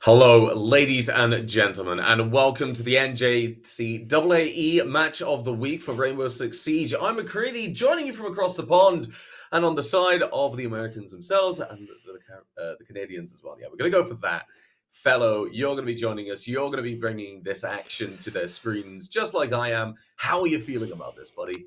Hello, ladies and gentlemen, and welcome to the NJCAA match of the week for Rainbow Six Siege. I'm McCready, joining you from across the pond, and on the side of the Americans themselves and the Canadians as well. Yeah, we're going to go for that. Fellow, you're going to be joining us. You're going to be bringing this action to their screens, just like I am. How are you feeling about this, buddy?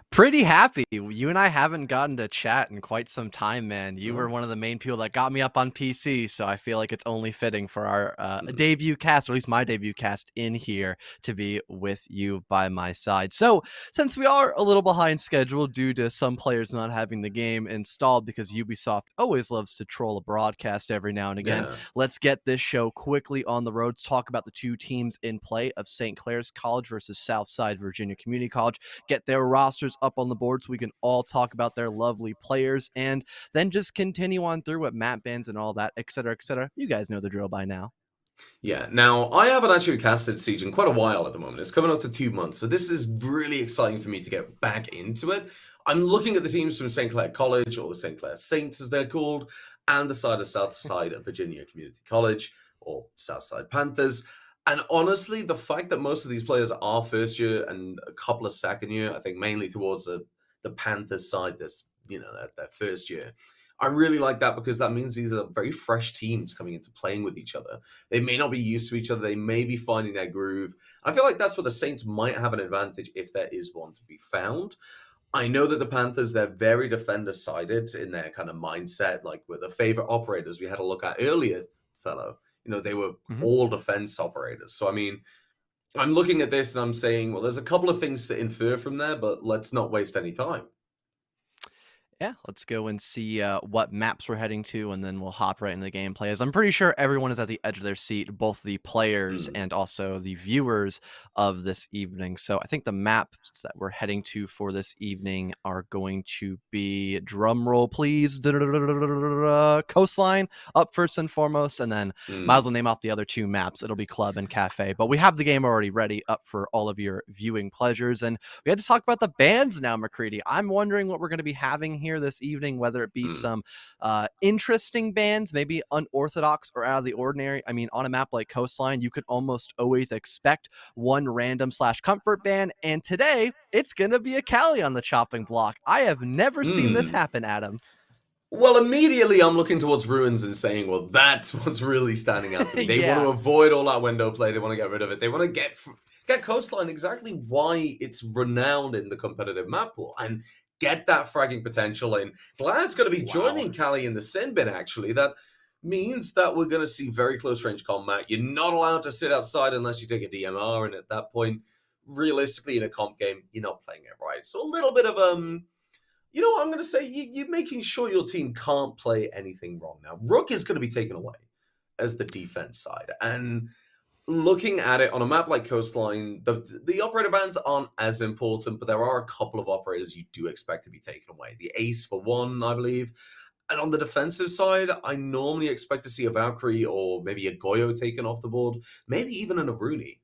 Pretty happy. You and I haven't gotten to chat in quite some time, man. You were No. one of the main people that got me up on PC, so I feel like it's only fitting for our debut cast, or at least my debut cast in here, to be with you by my side. So, since we are a little behind schedule due to some players not having the game installed because Ubisoft always loves to troll a broadcast every now and again, Yeah. let's get this show quickly on the road to talk about the two teams in play of St. Clair's College versus Southside Virginia Community College, get their rosters up on the board so we can all talk about their lovely players, and then just continue on through with map bans and all that, etc., etc. You guys know the drill by now. Yeah, now I haven't actually casted Siege in quite a while at the moment. It's coming up to 2 months, so this is really exciting for me to get back into it. I'm looking at the teams from St. Clair College, or the St. Clair Saints as they're called, and the side of Southside of Virginia Community College, or Southside Panthers. And honestly, the fact that most of these players are first year and a couple of second year, I think mainly towards the Panthers side, this their first year. I really like that because that means these are very fresh teams coming into playing with each other. They may not be used to each other. They may be finding their groove. I feel like that's where the Saints might have an advantage if there is one to be found. I know that the Panthers, they're very defender-sided in their kind of mindset, like with the favorite operators we had a look at earlier, fellow. They were Mhm. all defense operators. So, I mean, I'm looking at this and I'm saying, well, there's a couple of things to infer from there, but let's not waste any time. Yeah, let's go and see what maps we're heading to, and then we'll hop right into the gameplay. As I'm pretty sure everyone is at the edge of their seat, both the players Hmm. and also the viewers of this evening. So I think the maps that we're heading to for this evening are going to be, drum roll please, Coastline up first and foremost, and then might as Hmm. well name off the other two maps. It'll be Club and Cafe. But we have the game already ready up for all of your viewing pleasures, and we had to talk about the bands now, McCready. I'm wondering what we're going to be having here this evening, whether it be Hmm. some interesting bands, maybe unorthodox or out of the ordinary. I mean, on a map like Coastline, you could almost always expect one random / comfort band, and today it's going to be a Cali on the chopping block. I have never seen this Hmm. happen, Adam. Well, immediately I'm looking towards Ruins and saying, well, that's what's really standing out to me. They want to Yeah. avoid all that window play. They want to get rid of it. They want to get Coastline exactly why it's renowned in the competitive map pool and get that fragging potential in. Clair's going to be Wow. joining Cali in the sin bin, actually. That means that we're going to see very close range combat. You're not allowed to sit outside unless you take a DMR, and at that point, realistically, in a comp game, you're not playing it right. So a little bit of I'm going to say you're making sure your team can't play anything wrong now. Rook is going to be taken away as the defense side. And looking at it on a map like Coastline, the operator bans aren't as important, but there are a couple of operators you do expect to be taken away. The Ace, for one, I believe. And on the defensive side, I normally expect to see a Valkyrie or maybe a Goyo taken off the board, maybe even an Aruni.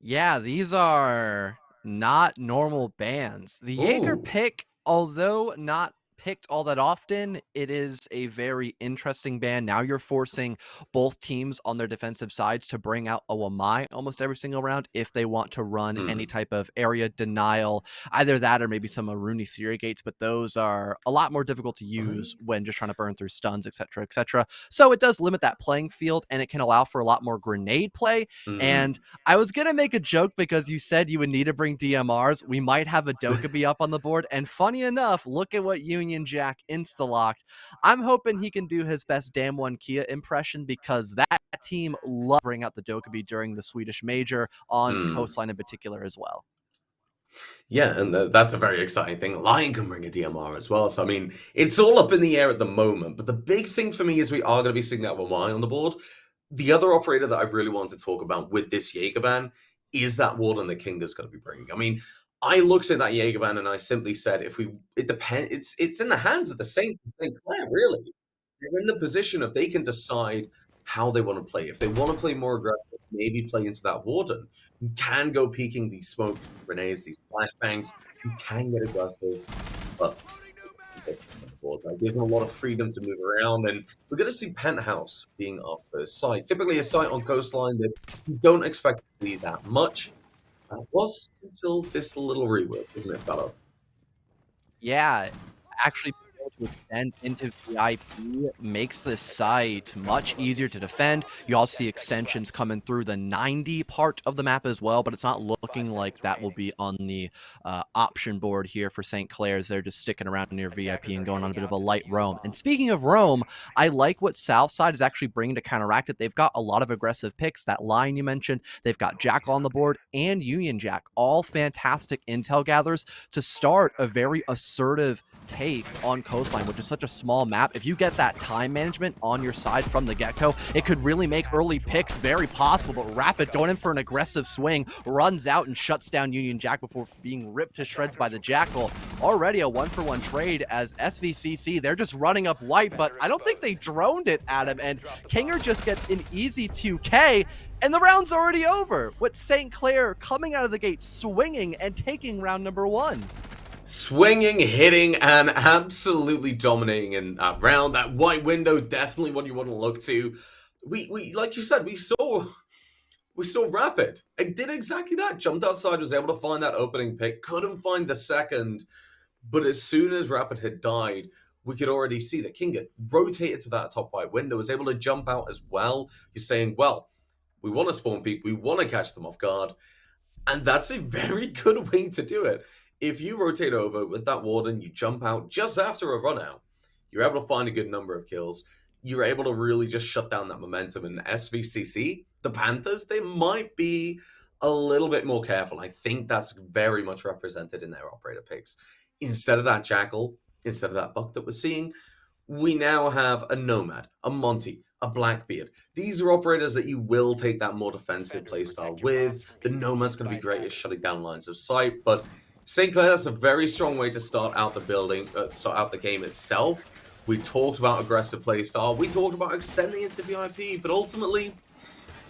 Yeah, these are not normal bands. The Jaeger Oh. pick, although not picked all that often, it is a very interesting band. Now you're forcing both teams on their defensive sides to bring out a Wamai almost every single round if they want to run any Hmm. type of area denial, either that or maybe some Aruni Siri gates, but those are a lot more difficult to Right? use when just trying to burn through stuns, etc., etc. So it does limit that playing field, and it can allow for a lot more grenade play. And Hmm. I was gonna make a joke because you said you would need to bring DMRs. We might have a Dokkaebi up on the board, and funny enough, look at what Union Jack insta-locked. I'm hoping he can do his best Damn One Kia impression, because that team loved bring out the Dokkaebi during the Swedish Major on Hmm. Coastline in particular as well. Yeah, and that's a very exciting thing. Lion can bring a DMR as well. So, I mean, it's all up in the air at the moment. But the big thing for me is we are going to be seeing that Y on the board. The other operator that I really want to talk about with this Jaeger ban is that Warden the King is going to be bringing. I mean, I looked at that Jaeger ban and I simply said, it depends. It's in the hands of the Saints and St. Clair, really. They're in the position of they can decide how they want to play. If they want to play more aggressive, maybe play into that Warden. You can go peeking these smoke grenades, these flashbangs. You can get aggressive, but board. That gives them a lot of freedom to move around, and we're going to see Penthouse being our first site. Typically a site on Coastline that you don't expect to see that much. Was until this little rework, wasn't it, fellow? Yeah, actually being able to extend into VIP makes this site much easier to defend. You also see extensions coming through the 90 part of the map as well, but it's not looking like that will be on the option board here for St. Clair's. They're just sticking around near VIP and going on a bit of a light roam. And speaking of roam, I like what Southside is actually bringing to counteract it. They've got a lot of aggressive picks. That line you mentioned, they've got Jack on the board and Union Jack, all fantastic intel gatherers to start a very assertive take on Coastline, which is such a small map. If you get that time management on your side from the get-go, it could really make early picks very possible. But Rapid going in for an aggressive swing, runs out and shuts down Union Jack before being ripped to shreds by the Jackal. Already a 1-for-1 trade as SVCC, they're just running up white, but I don't think they droned it at him, and Kinger just gets an easy 2K, and the round's already over, with St. Clair coming out of the gate swinging and taking round number 1. Swinging, hitting, and absolutely dominating in that round. That white window, definitely what you want to look to. We like you said, we saw Rapid. It did exactly that. Jumped outside, was able to find that opening pick, couldn't find the second. But as soon as Rapid had died, we could already see that Kinga rotated to that top right window, was able to jump out as well. You're saying, well, we want to spawn people, we want to catch them off guard. And that's a very good way to do it. If you rotate over with that Warden, you jump out just after a run out, you're able to find a good number of kills. You're able to really just shut down that momentum. And SVCC, the Panthers, they might be a little bit more careful. I think that's very much represented in their operator picks. Instead of that Jackal, instead of that Buck that we're seeing, we now have a Nomad, a Monty, a Blackbeard. These are operators that you will take that more defensive playstyle with. The Nomad's going to be great at shutting down lines of sight, but St. Clair, that's a very strong way to start out the start out the game itself. We talked about aggressive playstyle. We talked about extending into VIP, but ultimately,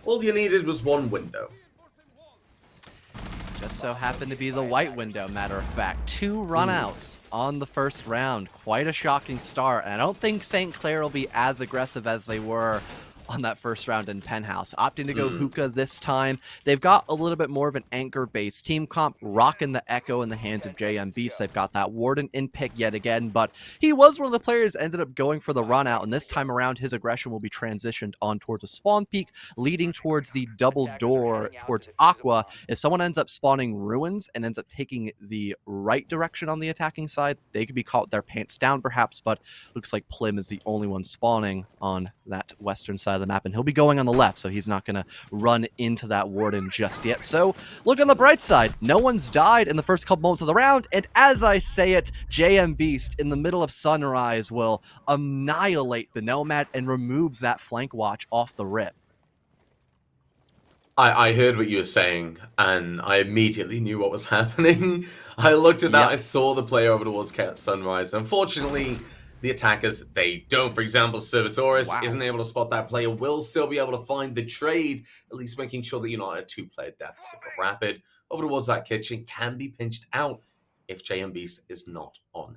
all you needed was one window. Just so happened to be the white window, matter of fact. 2 runouts on the first round. Quite a shocking start. And I don't think St. Clair will be as aggressive as they were on that first round in Penthouse. Opting to go Hookah this time. They've got a little bit more of an anchor-based team comp, rocking the Echo in the hands of JM Beast. They've got that Warden in pick yet again, but he was one of the players ended up going for the run out, and this time around his aggression will be transitioned on towards a spawn peak, leading towards the double door towards Aqua. If someone ends up spawning Ruins and ends up taking the right direction on the attacking side, they could be caught with their pants down perhaps, but looks like Plim is the only one spawning on that western side of the map, and he'll be going on the left, so he's not going to run into that Warden just yet. So look on the bright side, no one's died in the first couple moments of the round, and as I say it, JM Beast in the middle of Sunrise will annihilate the Nomad and removes that flank watch off the rip. I heard what you were saying, and I immediately knew what was happening. I looked at that, I saw the play over towards Sunrise. Unfortunately, the attackers, they don't. For example, Servitoris isn't able to spot that player, will still be able to find the trade, at least making sure that you're not at a 2-player deficit. But Rapid, over towards that kitchen, can be pinched out if JM Beast is not on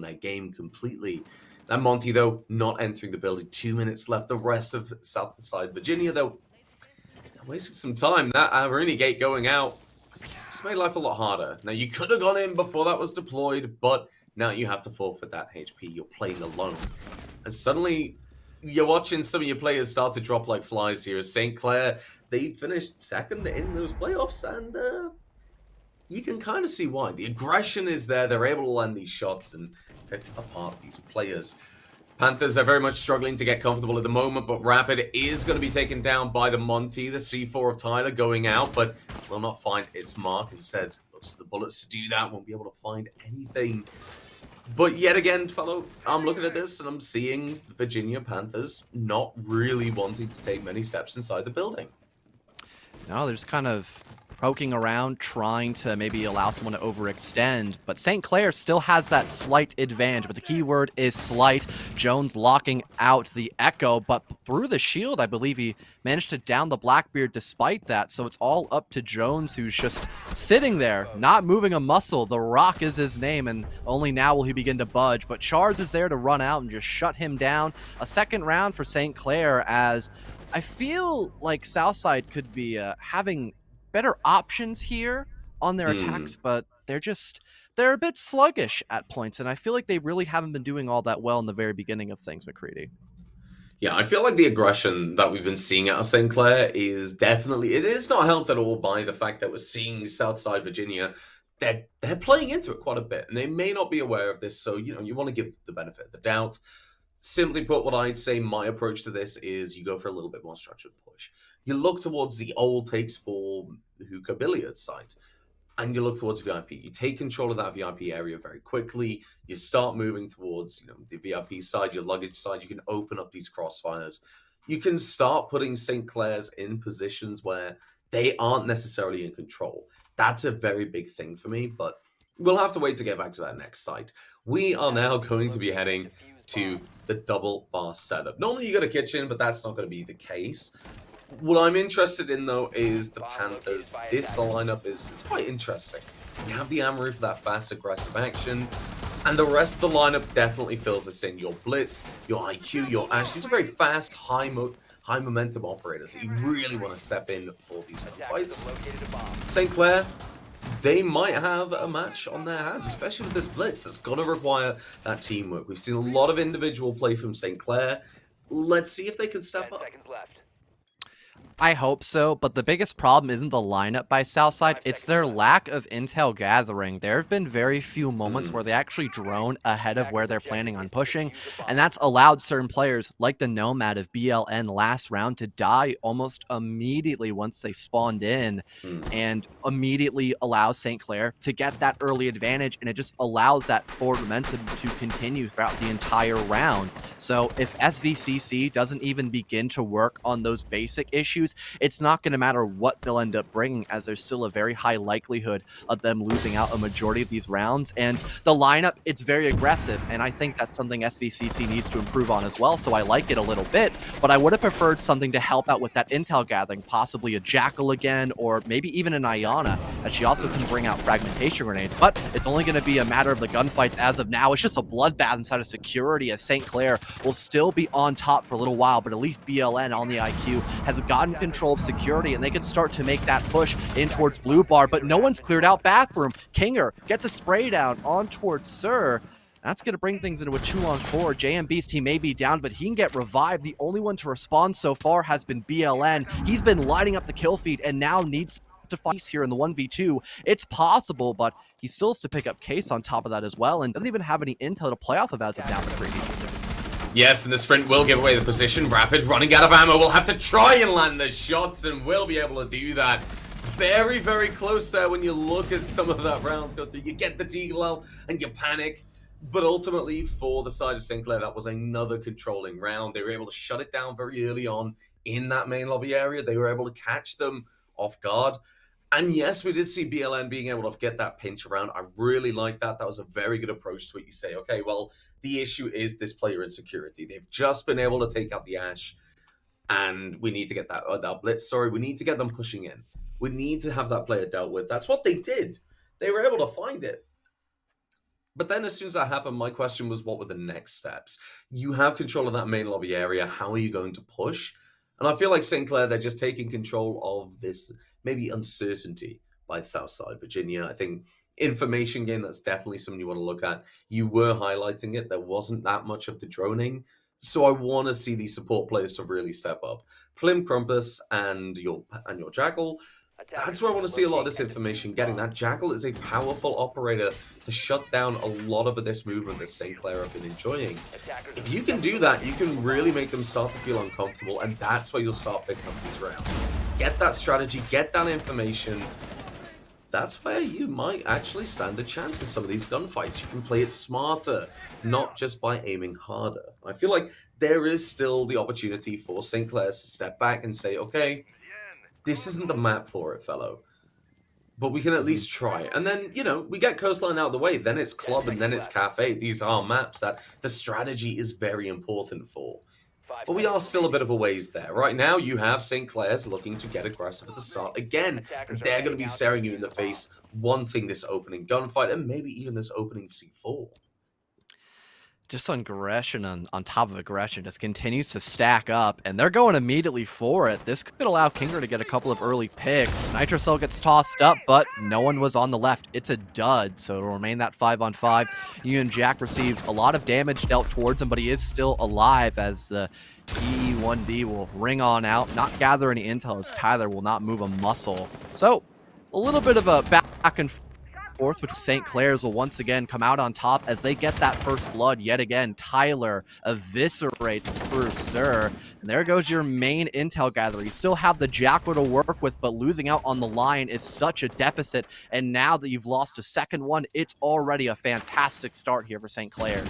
their game completely. That Monty, though, not entering the building. 2 minutes left. The rest of Southside Virginia, though, wasting some time. That Arena Gate going out just made life a lot harder. Now, you could have gone in before that was deployed, but now you have to forfeit that HP. You're playing alone. And suddenly, you're watching some of your players start to drop like flies here. St. Clair, they finished second in those playoffs, and you can kind of see why. The aggression is there. They're able to land these shots and pick apart these players. Panthers are very much struggling to get comfortable at the moment, but Rapid is going to be taken down by the Monty. The C4 of Tyler going out, but will not find its mark. Instead, looks to the bullets to do that. Won't be able to find anything. But yet again, fellow, I'm looking at this and I'm seeing the Virginia Panthers not really wanting to take many steps inside the building. No, they're just kind of poking around, trying to maybe allow someone to overextend, but St. Clair still has that slight advantage, but the key word is slight. Jones locking out the Echo, but through the shield, I believe he managed to down the Blackbeard despite that, so it's all up to Jones, who's just sitting there, not moving a muscle. The Rock is his name, and only now will he begin to budge, but Charles is there to run out and just shut him down. A second round for St. Clair, as I feel like Southside could be having better options here on their attacks, but they're a bit sluggish at points, and I feel like they really haven't been doing all that well in the very beginning of things, McCready. Yeah, I feel like the aggression that we've been seeing out of St. Clair is definitely, it is not helped at all by the fact that we're seeing Southside Virginia. They're playing into it quite a bit, and they may not be aware of this, so you want to give the benefit of the doubt. Simply put, what I'd say my approach to this is you go for a little bit more structured push. You look towards the old takes for hookah billiards site, and you look towards VIP. You take control of that VIP area very quickly. You start moving towards the VIP side, your luggage side. You can open up these crossfires. You can start putting St. Clair's in positions where they aren't necessarily in control. That's a very big thing for me, but we'll have to wait to get back to that next site. We are now going to be heading to the double bar setup. Normally you got a kitchen, but that's not going to be the case. What I'm interested in, though, is the Panthers. The lineup it's quite interesting. You have the Amaru for that fast, aggressive action, and the rest of the lineup definitely fills us in. Your Blitz, your IQ, your Ash. These are very fast, high momentum operators that you really want to step in for these fights. St. Clair, they might have a match on their hands, especially with this Blitz. That's going to require that teamwork. We've seen a lot of individual play from St. Clair. Let's see if they can step up. I hope so, but the biggest problem isn't the lineup by Southside, it's their lack of intel gathering. There have been very few moments where they actually drone ahead of where they're planning on pushing, and that's allowed certain players, like the Nomad of BLN last round, to die almost immediately once they spawned in, and immediately allows St. Clair to get that early advantage, and it just allows that forward momentum to continue throughout the entire round. So if SVCC doesn't even begin to work on those basic issues, it's not going to matter what they'll end up bringing, as there's still a very high likelihood of them losing out a majority of these rounds. And the lineup, it's very aggressive, and I think that's something SVCC needs to improve on as well, so I like it a little bit, but I would have preferred something to help out with that intel gathering, possibly a Jackal again, or maybe even an Iana, as she also can bring out fragmentation grenades, but it's only going to be a matter of the gunfights as of now. It's just a bloodbath inside of security, as St. Clair will still be on top for a little while, but at least BLN on the IQ has gotten control of security, and they can start to make that push in towards Blue Bar, but no one's cleared out Bathroom. Kinger gets a spray down on towards Sir. That's going to bring things into a 2-on-4. JM Beast, he may be down, but he can get revived. The only one to respond so far has been BLN. He's been lighting up the kill feed and now needs to fight here in the 1v2. It's possible, but he still has to pick up Case on top of that as well, and doesn't even have any intel to play off of as of now. Yes, and the sprint will give away the position. Rapid running out of ammo. We'll have to try and land the shots, and we'll be able to do that. Very, very close there when you look at some of that rounds go through. You get the Deagle out, and you panic. But ultimately, for the side of St. Clair, that was another controlling round. They were able to shut it down very early on in that main lobby area. They were able to catch them off guard. And yes, we did see BLN being able to get that pinch around. I really like that. That was a very good approach to it. You say, okay, well, the issue is this player insecurity. They've just been able to take out the Ash, and we need to get that Blitz. Sorry, we need to get them pushing in. We need to have that player dealt with. That's what they did. They were able to find it. But then as soon as that happened, my question was, what were the next steps? You have control of that main lobby area. How are you going to push? And I feel like St. Clair, they're just taking control of this maybe uncertainty by Southside Virginia. I think information game, that's definitely something you want to look at. You were highlighting it. There wasn't that much of the droning. So I want to see these support players to really step up. Plim Crumpus and your Jackal, that's where I want to see a lot of this information getting. That Jackal is a powerful operator to shut down a lot of this movement that St. Clair have been enjoying. If you can do that, you can really make them start to feel uncomfortable, and that's where you'll start picking up these rounds. Get that strategy, get that information. That's where you might actually stand a chance in some of these gunfights. You can play it smarter, not just by aiming harder. I feel like there is still the opportunity for St. Clair to step back and say, okay, this isn't the map for it, fellow. but we can at least try. And then, you know, we get Coastline out of the way, then it's Club, and then it's Cafe. These are maps that the strategy is very important for. But we are still a bit of a ways there. Right now, you have St. Clair's looking to get aggressive at the start again, and they're going to be staring you in the face, wanting this opening gunfight, and maybe even this opening C4. Just aggression on top of aggression just continues to stack up, and they're going immediately for it. This could allow Kinger to get a couple of early picks. Nitrocell gets tossed up, but no one was on the left. It's a dud, so it'll remain that 5-on-5. Union Jack receives a lot of damage dealt towards him, but he is still alive as the E1B will ring on out, not gather any intel as Tyler will not move a muscle. So a little bit of a back and forth, which St. Clair's will once again come out on top as they get that first blood yet again. Tyler eviscerates through Sir, and there goes your main intel gatherer. You still have the Jackal to work with, but losing out on the line is such a deficit, and now that you've lost a second one, it's already a fantastic start here for St. Clair's.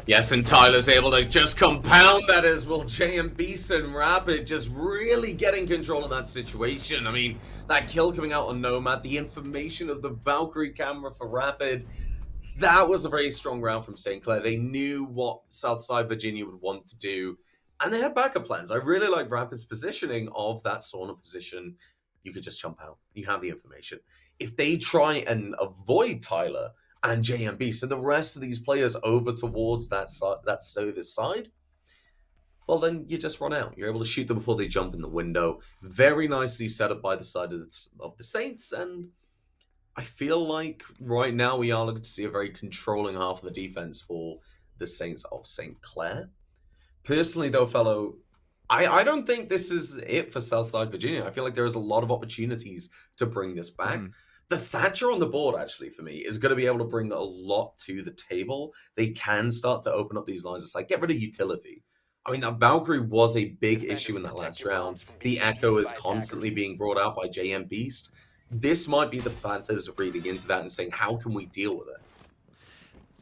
Yes, and Tyler's able to just compound that as well. JM Beast and Rapid just really getting control of that situation. I mean, that kill coming out on Nomad, the information of the Valkyrie camera for Rapid, that was a very strong round from St. Clair. They knew what Southside Virginia would want to do, and they had backup plans. I really like Rapid's positioning of that sauna position. You could just jump out. You have the information. If they try and avoid Tyler and JMB, so the rest of these players over towards that service side, well, then you just run out. You're able to shoot them before they jump in the window. Very nicely set up by the side of the Saints, and I feel like right now we are looking to see a very controlling half of the defense for the Saints of St. Clair. Personally, though, fellow, I don't think this is it for Southside Virginia. I feel like there is a lot of opportunities to bring this back. The Thatcher on the board, actually, for me, is going to be able to bring a lot to the table. They can start to open up these lines. It's like, get rid of utility. I mean, that Valkyrie was a big issue in that last round. The Echo is constantly being brought out by JM Beast. This might be the Panthers reading into that and saying, how can we deal with it?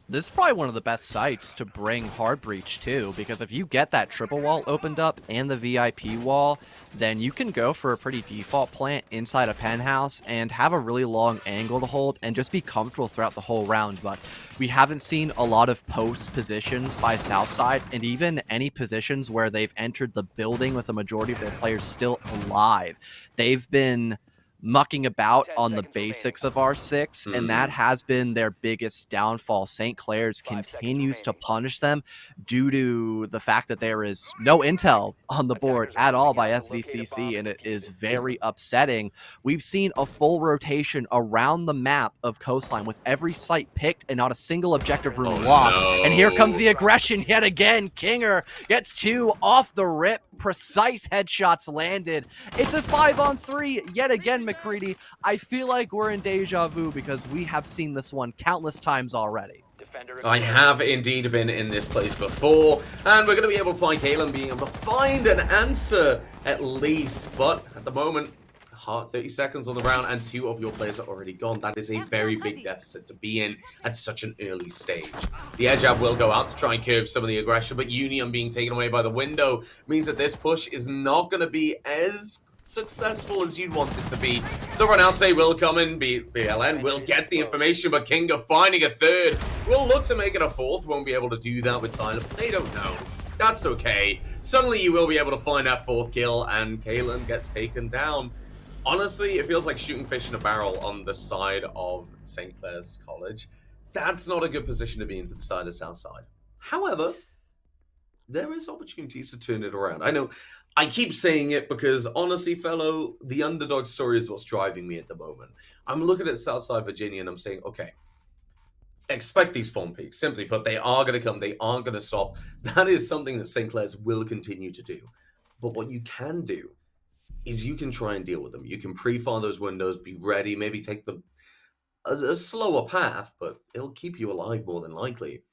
This is probably one of the best sites to bring Hard Breach to, because if you get that triple wall opened up and the VIP wall, then you can go for a pretty default plant inside a penthouse and have a really long angle to hold and just be comfortable throughout the whole round. But we haven't seen a lot of post positions by Southside, and even any positions where they've entered the building with a majority of their players still alive. They've been mucking about on the basics of R6, and that has been their biggest downfall. St. Clair's continues to punish them due to the fact that there is no intel on the board at all by SVCC, and it is very upsetting. We've seen a full rotation around the map of Coastline with every site picked and not a single objective room lost. No. And here comes the aggression yet again. Kinger gets 2 off the rip. Precise headshots landed. It's a 5-on-3 yet again, McCready. I feel like we're in deja vu because we have seen this one countless times already. I have indeed been in this place before, and we're going to be able to find Kalen being able to find an answer at least, but at the moment, 30 seconds on the round and 2 of your players are already gone. That is a very big deficit to be in at such an early stage. The edge jab will go out to try and curb some of the aggression, but Union being taken away by the window means that this push is not going to be as successful as you'd want it to be. The run out say will come in, BLN will get the information, but Kinga finding a third. Will look to make it a fourth, won't be able to do that with Tyler, but they don't know. That's okay. Suddenly you will be able to find that 4th kill, and Kalen gets taken down. Honestly, it feels like shooting fish in a barrel on the side of St. Clair's College. That's not a good position to be in for the side of Southside. However, there is opportunities to turn it around. I know I keep saying it because, honestly, fellow, the underdog story is what's driving me at the moment. I'm looking at Southside Virginia and I'm saying, okay, expect these spawn peaks. Simply put, they are going to come. They aren't going to stop. That is something that St. Clair's will continue to do. But what you can do is you can try and deal with them. You can pre-fire those windows, be ready, maybe take a slower path, but it'll keep you alive more than likely.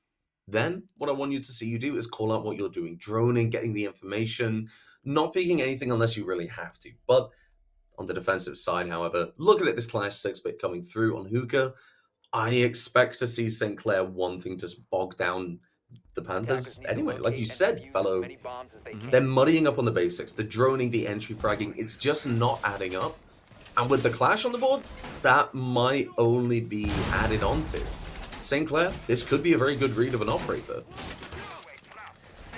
Then what I want you to see you do is call out what you're doing, droning, getting the information, not picking anything unless you really have to. But on the defensive side, however, looking at this Clash 6-bit coming through on Hookah, I expect to see St. Clair wanting to bog down the Panthers. Anyway, like you said, fellow, they're muddying up on the basics. The droning, the entry fragging, it's just not adding up. And with the clash on the board, that might only be added onto. St. Clair, this could be a very good read of an operator.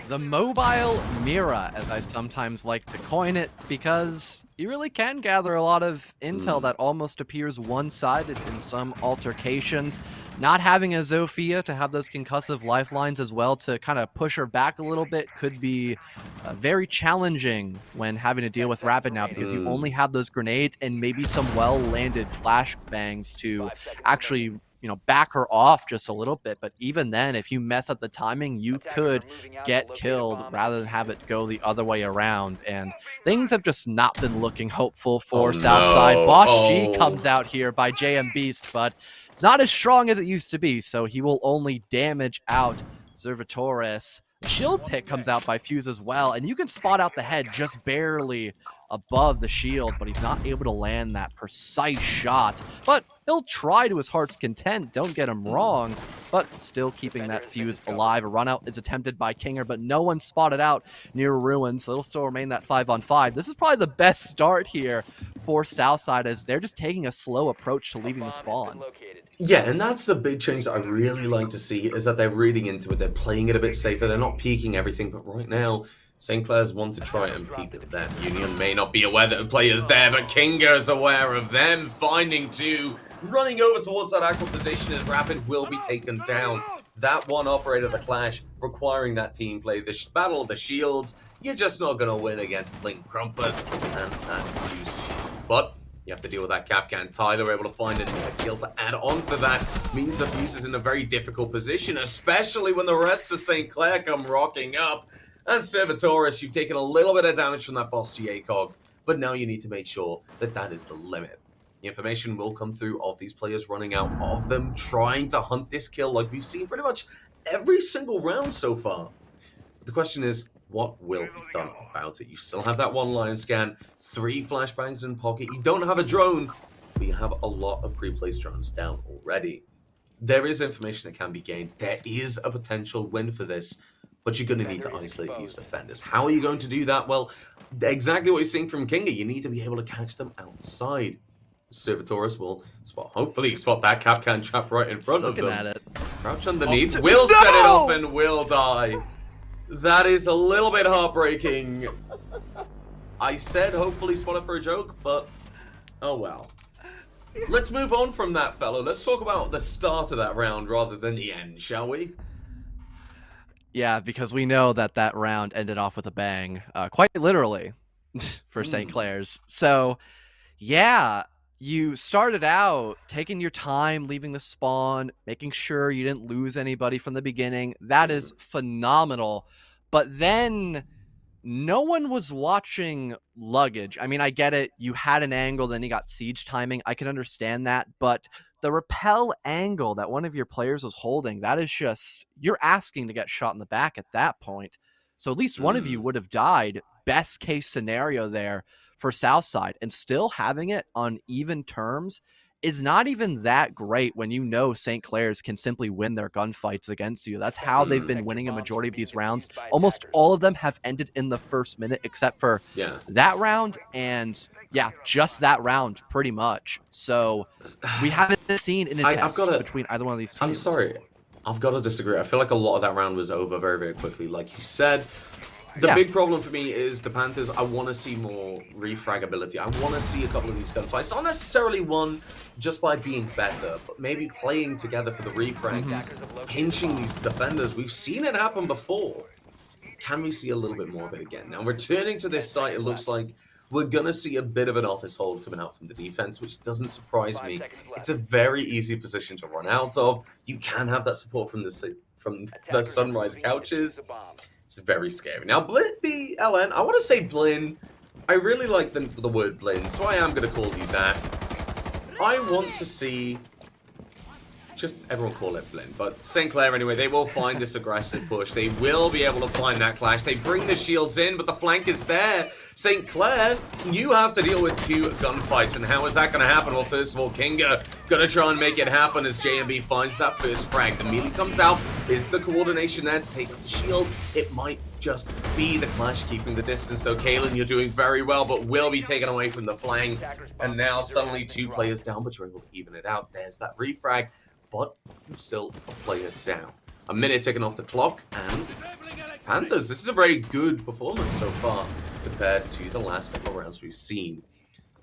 The mobile Mira, as I sometimes like to coin it, because you really can gather a lot of intel that almost appears one-sided in some altercations. Not having a Zofia to have those concussive lifelines as well to kind of push her back a little bit could be very challenging when having to deal with Rapid now, because you only have those grenades and maybe some well-landed flashbangs to actually back her off just a little bit. But even then, if you mess up the timing, you could get killed rather than have it go the other way around. And things have just not been looking hopeful for Southside. Boss G comes out here by JM Beast, but it's not as strong as it used to be, so he will only damage out Zervatoris. Shield pick comes out by Fuse as well, and you can spot out the head just barely above the shield, but he's not able to land that precise shot. But he'll try to his heart's content, don't get him wrong, but still keeping that Fuse alive. A run out is attempted by Kinger, but no one spotted out near Ruin, so it'll still remain that 5-on-5. This is probably the best start here for Southside, as they're just taking a slow approach to leaving the spawn. Yeah, and that's the big change that I really like to see, is that they're reading into it. They're playing it a bit safer. They're not peeking everything, but right now, St. Clair's want to try and peek at that. Union may not be aware that the player's there, but Kinga is aware of them. Finding two, running over towards that actual position as Rapid will be taken down. That one operator, the clash, requiring that team play. The battle of the shields, you're just not going to win against Blink Crumpers and Fuse Shield. But you have to deal with that Capcan. Tyler able to find a kill to add on to that. Means the Fuse is in a very difficult position, especially when the rest of St. Clair come rocking up. And Servitoris, you've taken a little bit of damage from that Boss GA cog, but now you need to make sure that that is the limit. The information will come through of these players running out of them, trying to hunt this kill like we've seen pretty much every single round so far. But the question is, what will be done about it? You still have that one line scan, 3 flashbangs in pocket. You don't have a drone, but you have a lot of pre-placed drones down already. There is information that can be gained. There is a potential win for this, but you're going to need to isolate these defenders. How are you going to do that? Well, exactly what you're seeing from Kinga. You need to be able to catch them outside. Servitoris will hopefully spot that Capcan trap right in front of them. At it. Crouch underneath, will set it off and will die. That is a little bit heartbreaking. I said hopefully spot it for a joke, but oh well. Let's move on from that, fellow. Let's talk about the start of that round rather than the end, shall we? Yeah, because we know that that round ended off with a bang, quite literally, for St. Clair's. So, yeah, you started out taking your time, leaving the spawn, making sure you didn't lose anybody from the beginning. That is phenomenal. But then no one was watching luggage. I mean, I get it. You had an angle, then you got siege timing. I can understand that. But the rappel angle that one of your players was holding, that is just, you're asking to get shot in the back at that point. So at least one of you would have died. Best case scenario there for Southside. And still having it on even terms is not even that great when you know St. Clair's can simply win their gunfights against you. That's how they've been winning a majority of these rounds. Almost all of them have ended in the first minute, except for that round and, yeah, just that round, pretty much. So we haven't seen in his test between either one of these teams. I'm sorry. I've got to disagree. I feel like a lot of that round was over very, very quickly. Like you said, the big problem for me is the Panthers. I want to see more refragability. I want to see a couple of these gunfights. Not necessarily won just by being better, but maybe playing together for the refrags, pinching these defenders. We've seen it happen before. Can we see a little bit more of it again? Now, returning to this site, it looks like we're going to see a bit of an office hold coming out from the defense, which doesn't surprise me. It's a very easy position to run out of. You can have that support from the Sunrise couches. It's very scary. Now, Blin BLN, I want to say Blin. I really like the word Blin, so I am going to call you that. I want to see, just everyone call it Blin, but St. Clair anyway, they will find this aggressive push. They will be able to find that clash. They bring the shields in, but the flank is there. St. Clair, you have to deal with 2 gunfights, and how is that going to happen? Well, first of all, Kinga going to try and make it happen as JMB finds that first frag. The melee comes out. Is the coordination there to take up the shield? It might just be the clash, keeping the distance. So Kalen, you're doing very well, but will be taken away from the flank. And now suddenly 2 players down, but you're able to even it out. There's that refrag, but you're still a player down. A minute ticking off the clock, and Panthers, this is a very good performance so far compared to the last couple of rounds we've seen.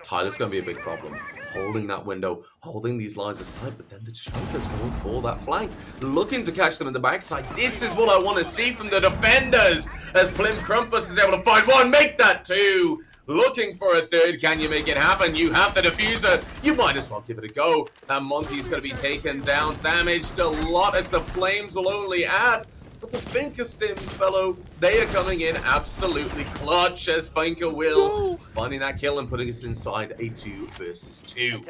Tyler's going to be a big problem. Holding that window, holding these lines aside, but then the Joker's going for that flank, looking to catch them in the backside. This is what I want to see from the defenders, as Plim Crumpus is able to find one, make that 2. Looking for a third, can you make it happen? You have the diffuser, you might as well give it a go. And Monty's going to be taken down, damaged a lot as the flames will only add. But the Finker Stims, fellow, they are coming in absolutely clutch as Finker will finding that kill and putting us inside a 2 versus 2.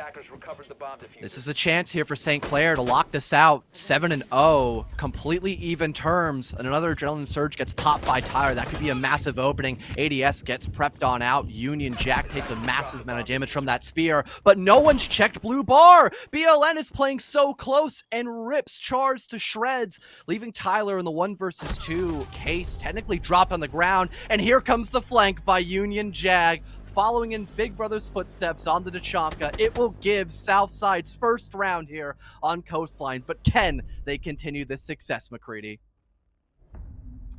This is a chance here for St. Clair to lock this out. 7-0, completely even terms. And another Adrenaline Surge gets popped by Tyler. That could be a massive opening. ADS gets prepped on out. Union Jack takes a massive amount of damage from that spear, but no one's checked blue bar. BLN is playing so close and rips Chars to shreds, leaving Tyler in the 1 versus 2 case, technically dropped on the ground. And here comes the flank by Union Jag. Following in Big Brother's footsteps on the Tachanka, it will give Southside's first round here on Coastline. But can they continue this success, McCready?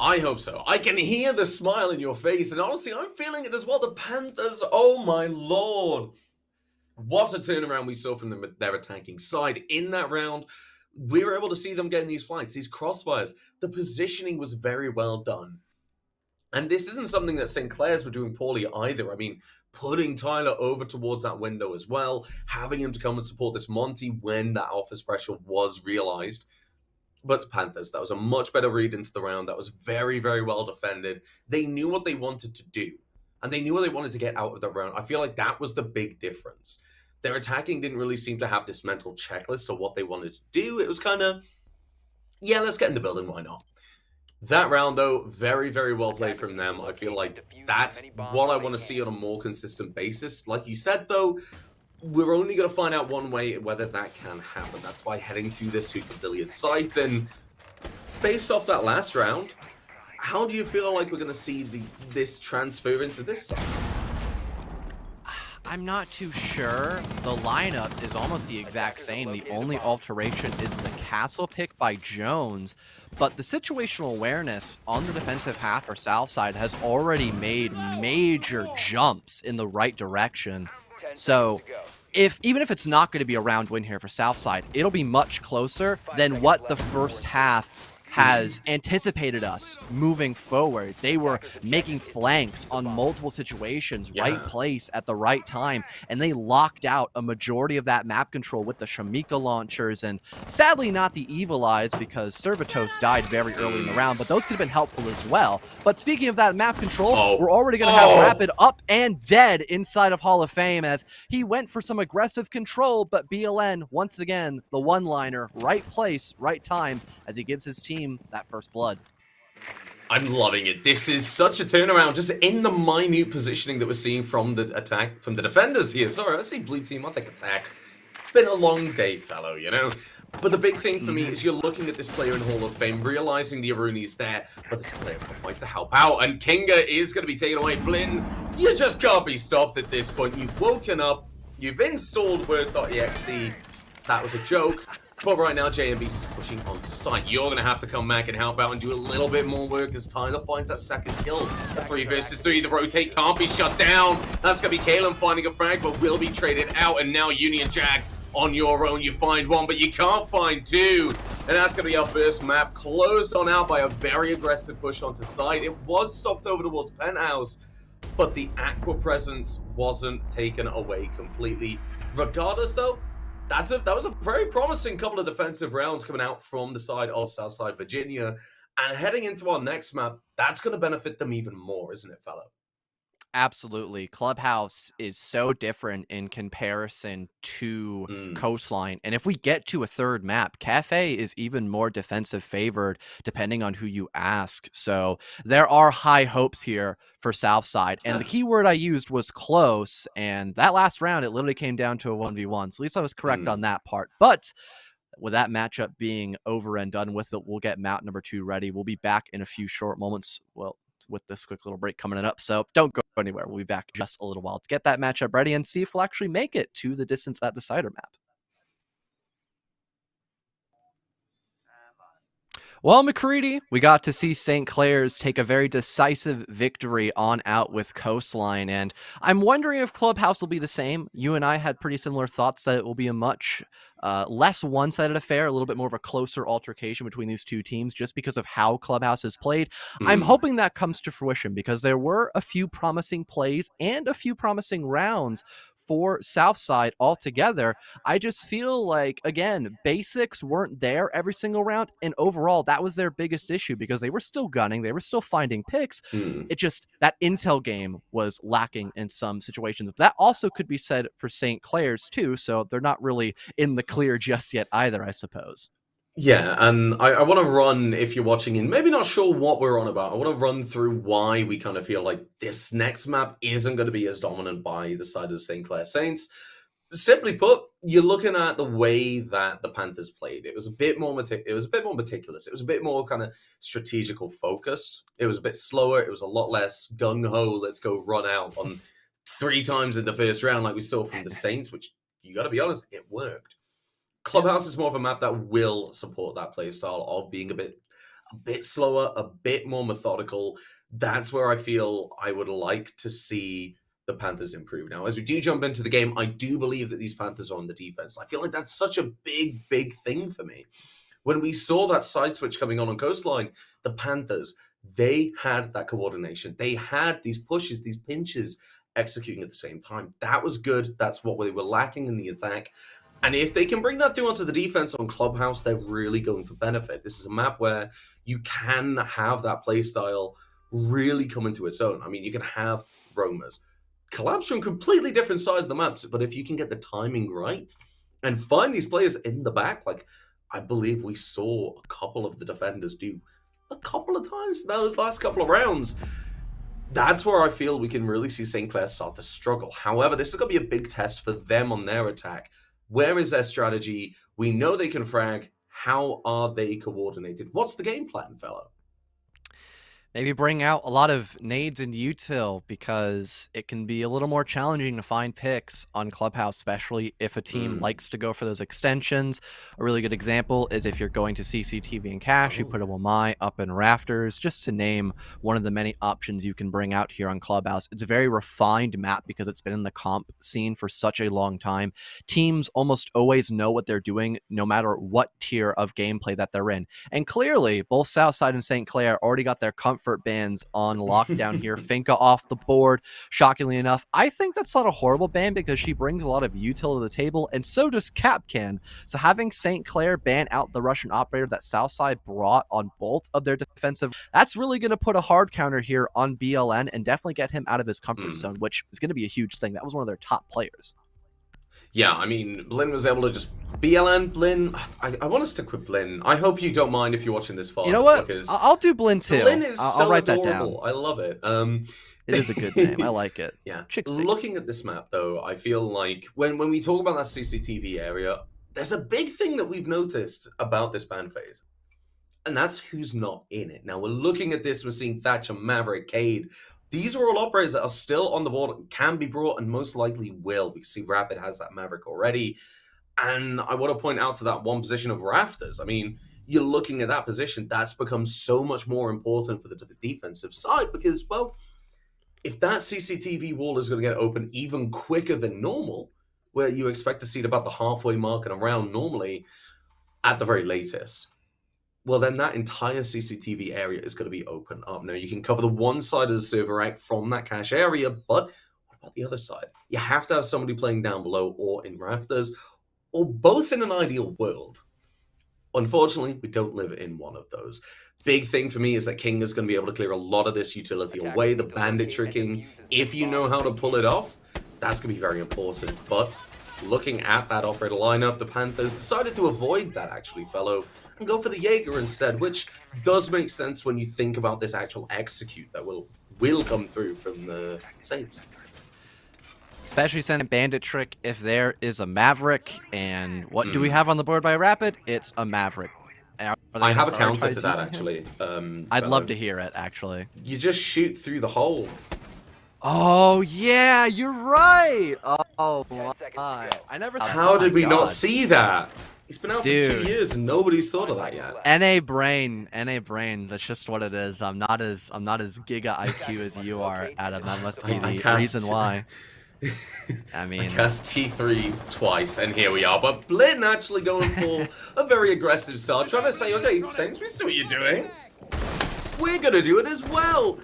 I hope so. I can hear the smile in your face, and honestly, I'm feeling it as well. The Panthers, oh my lord. What a turnaround we saw from their attacking side in that round. We were able to see them getting these flanks, these crossfires. The positioning was very well done. And this isn't something that St. Clair's were doing poorly either. I mean, putting Tyler over towards that window as well, having him to come and support this Monty when that office pressure was realized. But Panthers, that was a much better read into the round. That was very, very well defended. They knew what they wanted to do, and they knew what they wanted to get out of the round. I feel like that was the big difference. Their attacking didn't really seem to have this mental checklist of what they wanted to do. It was kind of, yeah, let's get in the building, why not? That round, though, very, very well played from them. I feel like that's what I want to see on a more consistent basis. Like you said, though, we're only going to find out one way whether that can happen. That's by heading to this Hookabilia site. And based off that last round, how do you feel like we're going to see this transfer into this site? I'm not too sure. The lineup is almost the exact same. The only alteration is the castle pick by Jones. But the situational awareness on the defensive half for Southside has already made major jumps in the right direction. So even if it's not going to be a round win here for Southside, it'll be much closer than what the first half has anticipated us moving forward. They were making flanks on multiple situations, right place at the right time, and they locked out a majority of that map control with the Shamika launchers, and sadly not the Evil Eyes because Servitos died very early in the round, but those could have been helpful as well. But speaking of that map control, we're already going to have Rapid up and dead inside of Hall of Fame as he went for some aggressive control, but BLN, once again, the one-liner, right place, right time, as he gives his team that first blood. I'm loving it. This is such a turnaround, just in the minute positioning that we're seeing from the attack, from the defenders here. Sorry, I see blue team, I think attack. It's been a long day, fellow, you know? But the big thing for me is you're looking at this player in Hall of Fame, realizing the Aruni's there, but this player can't wait to help out, and Kinga is going to be taken away. Blinn, you just can't be stopped at this point. You've woken up, you've installed Word.exe. That was a joke. But right now, JMB is pushing onto site. You're going to have to come back and help out and do a little bit more work as Tyler finds that second kill. A 3 versus 3. The rotate can't be shut down. That's going to be Kalen finding a frag, but will be traded out. And now Union Jag on your own. You find one, but you can't find two. And that's going to be our first map. Closed on out by a very aggressive push onto site. It was stopped over towards Penthouse, but the Aqua presence wasn't taken away completely. Regardless, though, that was a very promising couple of defensive rounds coming out from the side of Southside Virginia. And heading into our next map, that's going to benefit them even more, isn't it, fellow? Absolutely. Clubhouse is so different in comparison to Coastline. And if we get to a third map, Cafe is even more defensive favored depending on who you ask. So there are high hopes here for Southside. And the key word I used was close. And that last round, it literally came down to a 1v1. So at least I was correct on that part. But with that matchup being over and done with it, we'll get map number 2 ready. We'll be back in a few short moments. Well, with this quick little break coming up. So don't go anywhere. We'll be back just a little while to get that matchup ready and see if we'll actually make it to the distance at decider map. Well, McCready, we got to see St. Clair's take a very decisive victory on out with Coastline, and I'm wondering if Clubhouse will be the same. You and I had pretty similar thoughts that it will be a much less one-sided affair, a little bit more of a closer altercation between these two teams just because of how Clubhouse has played. I'm hoping that comes to fruition because there were a few promising plays and a few promising rounds for Southside altogether. I just feel like, again, basics weren't there every single round, and overall, that was their biggest issue because they were still gunning, they were still finding picks. It just, that intel game was lacking in some situations. That also could be said for St. Clair's too, so they're not really in the clear just yet either, I suppose. Yeah, and I want to run, if you're watching and maybe not sure what we're on about, I want to run through why we kind of feel like this next map isn't going to be as dominant by the side of the St. Clair Saints. Simply put, you're looking at the way that the Panthers played. It was a bit more meticulous. It was a bit more kind of strategical focused. It was a bit slower. It was a lot less gung-ho, let's go run out on 3 times in the first round like we saw from the Saints, which, you got to be honest, it worked. Clubhouse is more of a map that will support that play style of being a bit slower, a bit more methodical. That's where I feel I would like to see the Panthers improve. Now, as we do jump into the game, I do believe that these Panthers are on the defense. I feel like that's such a big thing for me. When we saw that side switch coming on Coastline, the Panthers, they had that coordination. They had these pushes, these pinches executing at the same time. That was good. That's what they were lacking in the attack. And if they can bring that through onto the defense on Clubhouse, they're really going to benefit. This is a map where you can have that play style really come into its own. I mean, you can have roamers collapse from completely different sides of the maps, but if you can get the timing right and find these players in the back, like I believe we saw a couple of the defenders do a couple of times in those last couple of rounds, that's where I feel we can really see St. Clair start to struggle. However, this is going to be a big test for them on their attack. Where is their strategy? We know they can frag. How are they coordinated? What's the game plan, fellow? Maybe bring out a lot of nades and util because it can be a little more challenging to find picks on Clubhouse, especially if a team likes to go for those extensions. A really good example is if you're going to CCTV and cash, you put a Wamai up in rafters, just to name one of the many options you can bring out here on Clubhouse. It's a very refined map because it's been in the comp scene for such a long time. Teams almost always know what they're doing, no matter what tier of gameplay that they're in. And clearly, both Southside and St. Clair already got their comfort bans on lockdown here. Finka off the board, shockingly enough. I think that's not a horrible ban because she brings a lot of util to the table, and so does Capcan. So having St. Clair ban out the Russian operator that Southside brought on both of their defensive, that's really going to put a hard counter here on BLN and definitely get him out of his comfort zone, which is going to be a huge thing. That was one of their top players. Yeah, I mean, Blinn was able to just... BLN, Blinn... I want to stick with Blinn. I hope you don't mind if you're watching this far. You know what? I'll do Blinn too. Blinn is I'll write adorable. That down. I love it. It is a good name. I like it. Yeah. Chicksteak. Looking at this map, though, I feel like when we talk about that CCTV area, there's a big thing that we've noticed about this ban phase. And that's who's not in it. Now, we're looking at this. We're seeing Thatcher, Maverick, Cade. These are all operators that are still on the board, can be brought, and most likely will. We see Rapid has that Maverick already. And I want to point out to that one position of Rafters. I mean, you're looking at that position. That's become so much more important for the defensive side because, well, if that CCTV wall is going to get open even quicker than normal, where you expect to see it about the halfway mark and around normally at the very latest, well, then that entire CCTV area is going to be open up. Now, you can cover the one side of the server rack from that cache area, but what about the other side? You have to have somebody playing down below or in rafters, or both in an ideal world. Unfortunately, we don't live in one of those. Big thing for me is that King is going to be able to clear a lot of this utility away, the bandit tricking. If you know how to pull it off, that's going to be very important. But looking at that operator lineup, the Panthers decided to avoid that, actually, fellow, and go for the Jaeger instead, which does make sense when you think about this actual execute that will come through from the Saints. Especially since bandit trick, if there is a Maverick, and what do we have on the board by Rapid? It's a Maverick. I have a counter to that, prioritizing him? actually. I'd love Fellow. to hear it, actually. You just shoot through the hole. Oh, yeah, you're right. Oh, my. I never thought How did we not God. see that? He's been out for Dude. 2 years and nobody's thought of that yet. NA brain. That's just what it is. I'm not as giga IQ as you are, Adam. That must be the reason why. I mean, I cast T3 twice, and here we are. But Blinn actually going for a very aggressive start, trying to say, okay, Saints, we see what you're doing. We're going to do it as well.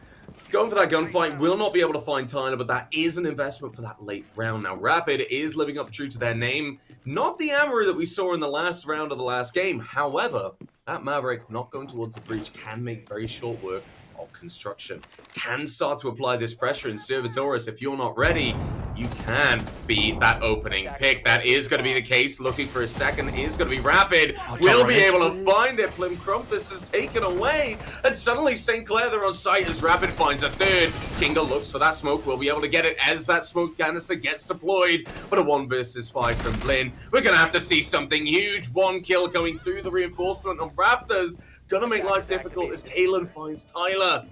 Going for that gunfight, will not be able to find Tyler, but that is an investment for that late round. Now, Rapid is living up true to their name. Not the Amber that we saw in the last round of the last game. However, that Maverick not going towards the breach can make very short work of construction. Can start to apply this pressure in Servitoris. If you're not ready, you can be that opening pick. That is going to be the case. Looking for a second is going to be Rapid. Will be able to find it. Plim Crumpus is taken away. And suddenly St. Clair, they're on site as Rapid finds a third. Kinga looks for that smoke. Will be able to get it as that smoke canister gets deployed. But a 1 versus 5 from Blinn. We're going to have to see something huge. 1 kill coming through the reinforcement of Rafters. Gonna make life difficult as Kalen finds Tyler.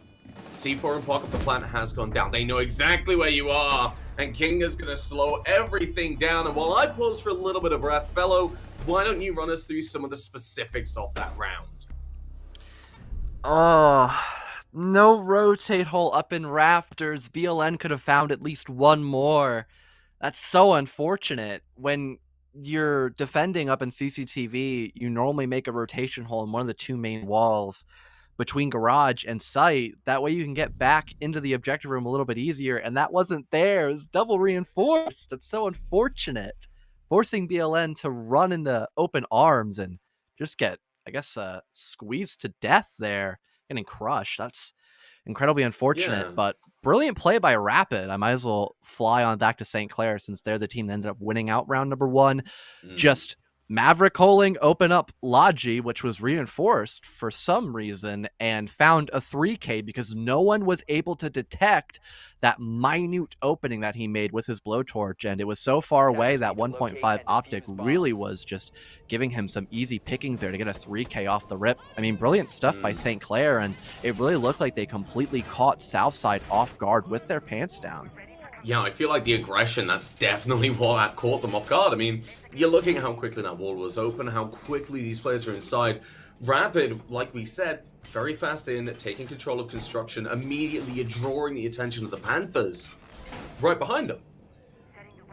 C4 and Pocket the plant has gone down. They know exactly where you are. And Kinga's gonna slow everything down. And while I pause for a little bit of breath, fellow, why don't you run us through some of the specifics of that round? Oh, no rotate hole up in Rafters. VLN could have found at least one more. That's so unfortunate. When you're defending up in CCTV, you normally make a rotation hole in one of the 2 main walls between garage and site. That way you can get back into the objective room a little bit easier, and that wasn't there. It was double reinforced. That's so unfortunate. Forcing BLN to run into open arms and just get, I guess, squeezed to death there, getting crushed. That's incredibly unfortunate, but brilliant play by Rapid. I might as well fly on back to St. Clair since they're the team that ended up winning out round number 1. Just Maverick holing open up Logi, which was reinforced for some reason, and found a 3K because no one was able to detect that minute opening that he made with his blowtorch, and it was so far away that 1.5 optic really was just giving him some easy pickings there to get a 3K off the rip. I mean, brilliant stuff by St. Clair, and it really looked like they completely caught Southside off guard with their pants down. Yeah, I feel like the aggression, that's definitely what caught them off guard. I mean, you're looking at how quickly that wall was open, how quickly these players are inside. Rapid, like we said, very fast in, taking control of construction. Immediately, you're drawing the attention of the Panthers right behind them.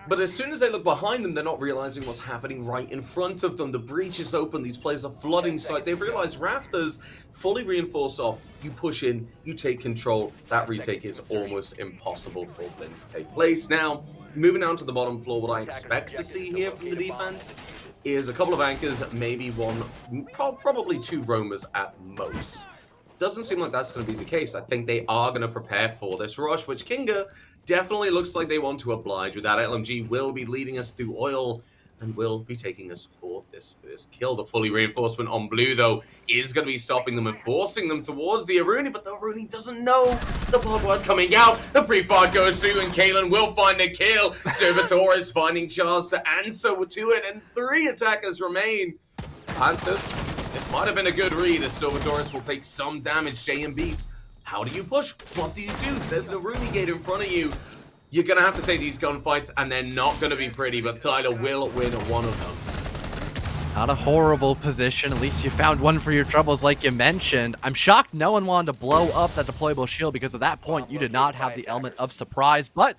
But as soon as they look behind them, they're not realizing what's happening right in front of them. The breach is open. These players are flooding site. They've realized Rafters fully reinforced off. You push in, you take control. That retake is almost impossible for Blinn to take place. Now, moving down to the bottom floor, what I expect to see here from the defense is a couple of anchors, maybe one, probably 2 roamers at most. Doesn't seem like that's going to be the case. I think they are going to prepare for this rush, which Kinga definitely looks like they want to oblige with that. LMG will be leading us through oil and will be taking us for this first kill. The fully reinforcement on blue, though, is going to be stopping them and forcing them towards the Aruni, but the Aruni doesn't know the barbed wire's coming out. The pre-fire goes through, and Kalen will find a kill. Servitor is finding chance to answer to it, and 3 attackers remain. Panthers, this might have been a good read, as Servitoris will take some damage. JMBs, how do you push? What do you do? There's an Aruni gate in front of you. You're going to have to take these gunfights, and they're not going to be pretty, but Tyler will win one of them. Not a horrible position. At least you found one for your troubles, like you mentioned. I'm shocked no one wanted to blow up that deployable shield, because at that point, you did not have the element of surprise, but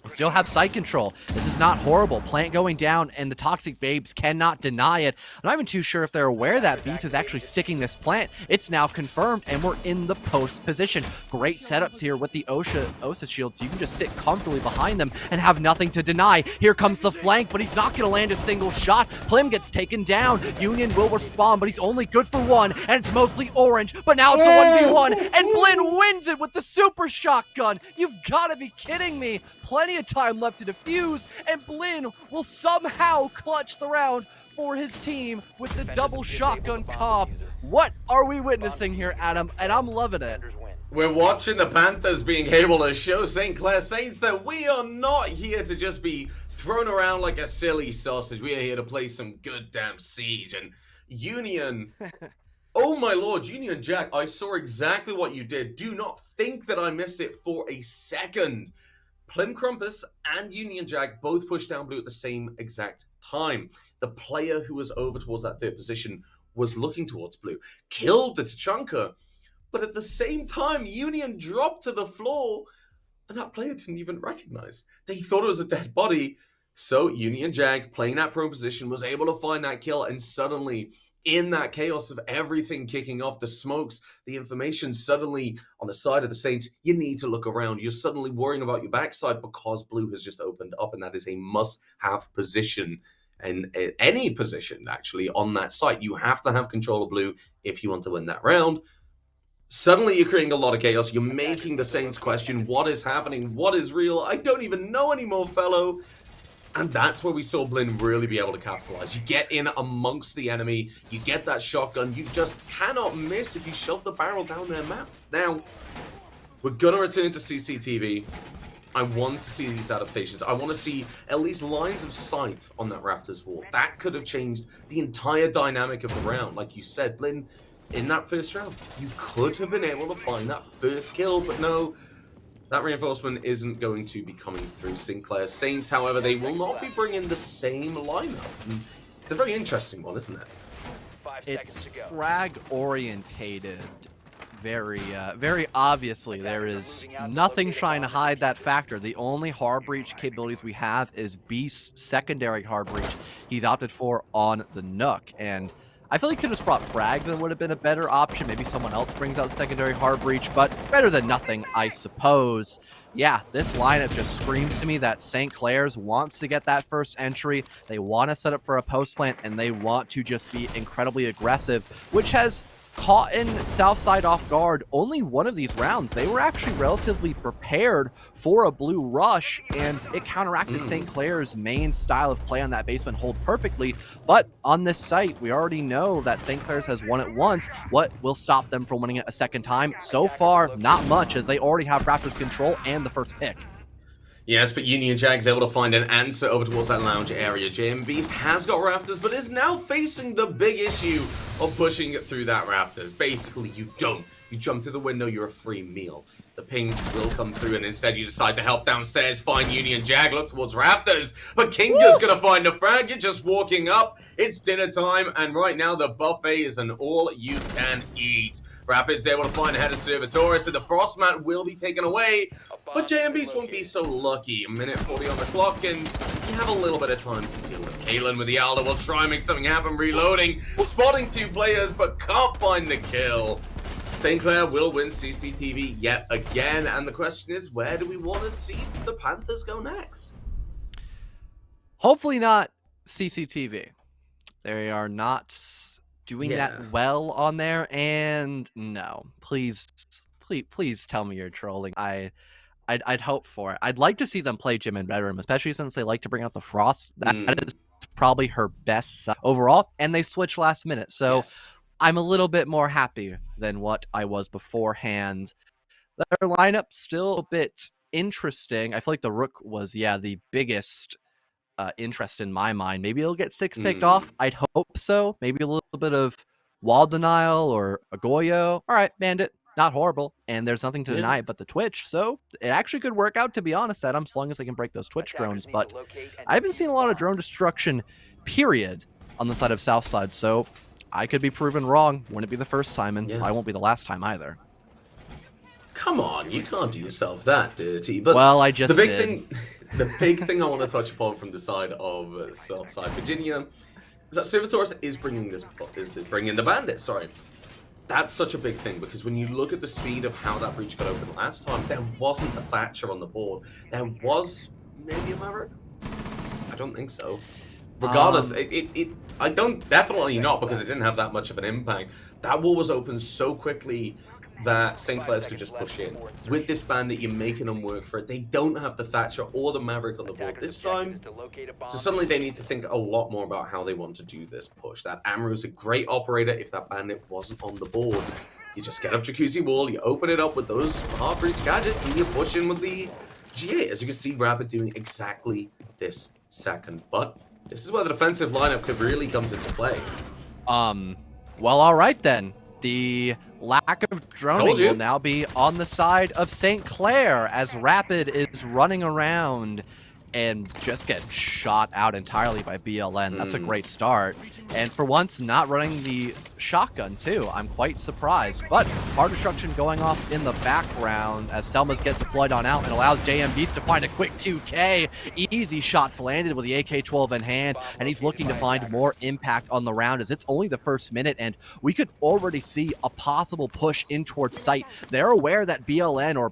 we still have site control. This is not horrible. Plant going down, and the Toxic Babes cannot deny it. I'm not even too sure if they're aware that Beast is actually sticking this plant. It's now confirmed, and we're in the post position. Great setups here with the OSA shield, so you can just sit comfortably behind them and have nothing to deny. Here comes the flank, but he's not going to land a single shot. Plim gets taken down. Union will respond, but he's only good for 1, and it's mostly orange, but now it's a 1v1, and Blinn wins it with the super shotgun. You've got to be kidding me. Plenty of time left to defuse, and Blinn will somehow clutch the round for his team with the double shotgun comp. What are we witnessing here, Adam? And I'm loving it. We're watching the Panthers being able to show St. Clair Saints that we are not here to just be thrown around like a silly sausage. We are here to play some good damn siege. And Union. Oh my lord, Union Jack, I saw exactly what you did. Do not think that I missed it for a second. Plim Crumpus and Union Jack both pushed down blue at the same exact time. The player who was over towards that third position was looking towards blue, killed the Tachanka, but at the same time, Union dropped to the floor, and that player didn't even recognize. They thought it was a dead body, so Union Jack, playing that prone position, was able to find that kill, and suddenly, in that chaos of everything kicking off, the smokes, the information, suddenly on the side of the Saints, you need to look around. You're suddenly worrying about your backside because blue has just opened up, and that is a must-have position. And any position, actually, on that site. You have to have control of blue if you want to win that round. Suddenly, you're creating a lot of chaos. You're making the Saints question, what is happening? What is real? I don't even know anymore, fellow. And that's where we saw Blinn really be able to capitalize. You get in amongst the enemy, you get that shotgun, you just cannot miss if you shove the barrel down their mouth. Now, we're gonna return to CCTV. I want to see these adaptations. I want to see at least lines of sight on that Rafters wall. That could have changed the entire dynamic of the round. Like you said, Blinn, in that first round, you could have been able to find that first kill, but no, that reinforcement isn't going to be coming through Sinclair Saints. However, they will not be bringing the same lineup. And it's a very interesting one, isn't it? It's frag orientated. Very obviously, there is nothing trying to hide that factor. The only hard breach capabilities we have is Beast's secondary hard breach he's opted for on the Nook, and I feel like he could have just brought frags and would have been a better option. Maybe someone else brings out secondary hard breach, but better than nothing, I suppose. Yeah, this lineup just screams to me that St. Clair's wants to get that first entry. They want to set up for a post plant, and they want to just be incredibly aggressive, which has caught in Southside off guard only one of these rounds. They were actually relatively prepared for a blue rush, and it counteracted St. Clair's main style of play on that basement hold perfectly. But on this site, we already know that St. Clair's has won it once. What will stop them from winning it a second time? So far, not much, as they already have Raptors control and the first pick. Yes, but Union Jack's able to find an answer over towards that lounge area. JM Beast has got Rafters, but is now facing the big issue of pushing it through that Rafters. Basically, you don't. You jump through the window, you're a free meal. The ping will come through, and instead you decide to help downstairs, find Union Jack, look towards Rafters. But Kinga's gonna find a frag. You're just walking up. It's dinner time, and right now the buffet is an all-you-can-eat. Rapid's able to find ahead of Servitores, so the frost mat will be taken away. But JMBs won't be so lucky. A minute 40 on the clock, and you have a little bit of time to deal with. Kalen with the Alder will try and make something happen, reloading, spotting two players, but can't find the kill. St. Clair will win CCTV yet again, and the question is, where do we want to see the Panthers go next? Hopefully not CCTV. They are not doing that well on there, and no, please tell me you're trolling. I'd hope for it. I'd like to see them play Jim and Red Room, especially since they like to bring out the Frost. That is probably her best overall, and they switch last minute, so yes. I'm a little bit more happy than what I was beforehand. Their lineup still a bit interesting. I feel like the Rook was, the biggest interest in my mind. Maybe he'll get 6 picked off. I'd hope so. Maybe a little bit of Wall Denial or a Goyo. All right, Bandit. Not horrible, and there's nothing to deny but the Twitch, so it actually could work out, to be honest, Adam, as long as they can break those Twitch drones. But I haven't seen a lot of drone destruction, period, on the side of Southside, so I could be proven wrong. Wouldn't be the first time, and I won't be the last time either. Come on, you can't do yourself that dirty. But well, I just the big thing I want to touch upon from the side of Southside Virginia is that Servitores is bringing the Bandit. Sorry. That's such a big thing, because when you look at the speed of how that breach got open last time, there wasn't a Thatcher on the board. There was maybe a Maverick? I don't think so. Regardless, I don't, definitely not, because it didn't have that much of an impact. That wall was open so quickly that St. Clair's could just push in. With this Bandit, you're making them work for it. They don't have the Thatcher or the Maverick on the board this time, so suddenly they need to think a lot more about how they want to do this push. That Amru's a great operator if that Bandit wasn't on the board. You just get up Jacuzzi Wall, you open it up with those half-reach gadgets, and you push in with the G8. As you can see, Rapid doing exactly this second. But this is where the defensive lineup could really comes into play. Well, all right then. The lack of droning will now be on the side of St. Clair as Rapid is running around and just get shot out entirely by BLN. That's a great start. And for once, not running the shotgun too. I'm quite surprised. But car destruction going off in the background as Selmas gets deployed on out and allows JM Beast to find a quick 2K. Easy shots landed with the AK-12 in hand, and he's looking to find more impact on the round as it's only the first minute, and we could already see a possible push in towards site. They're aware that BLN or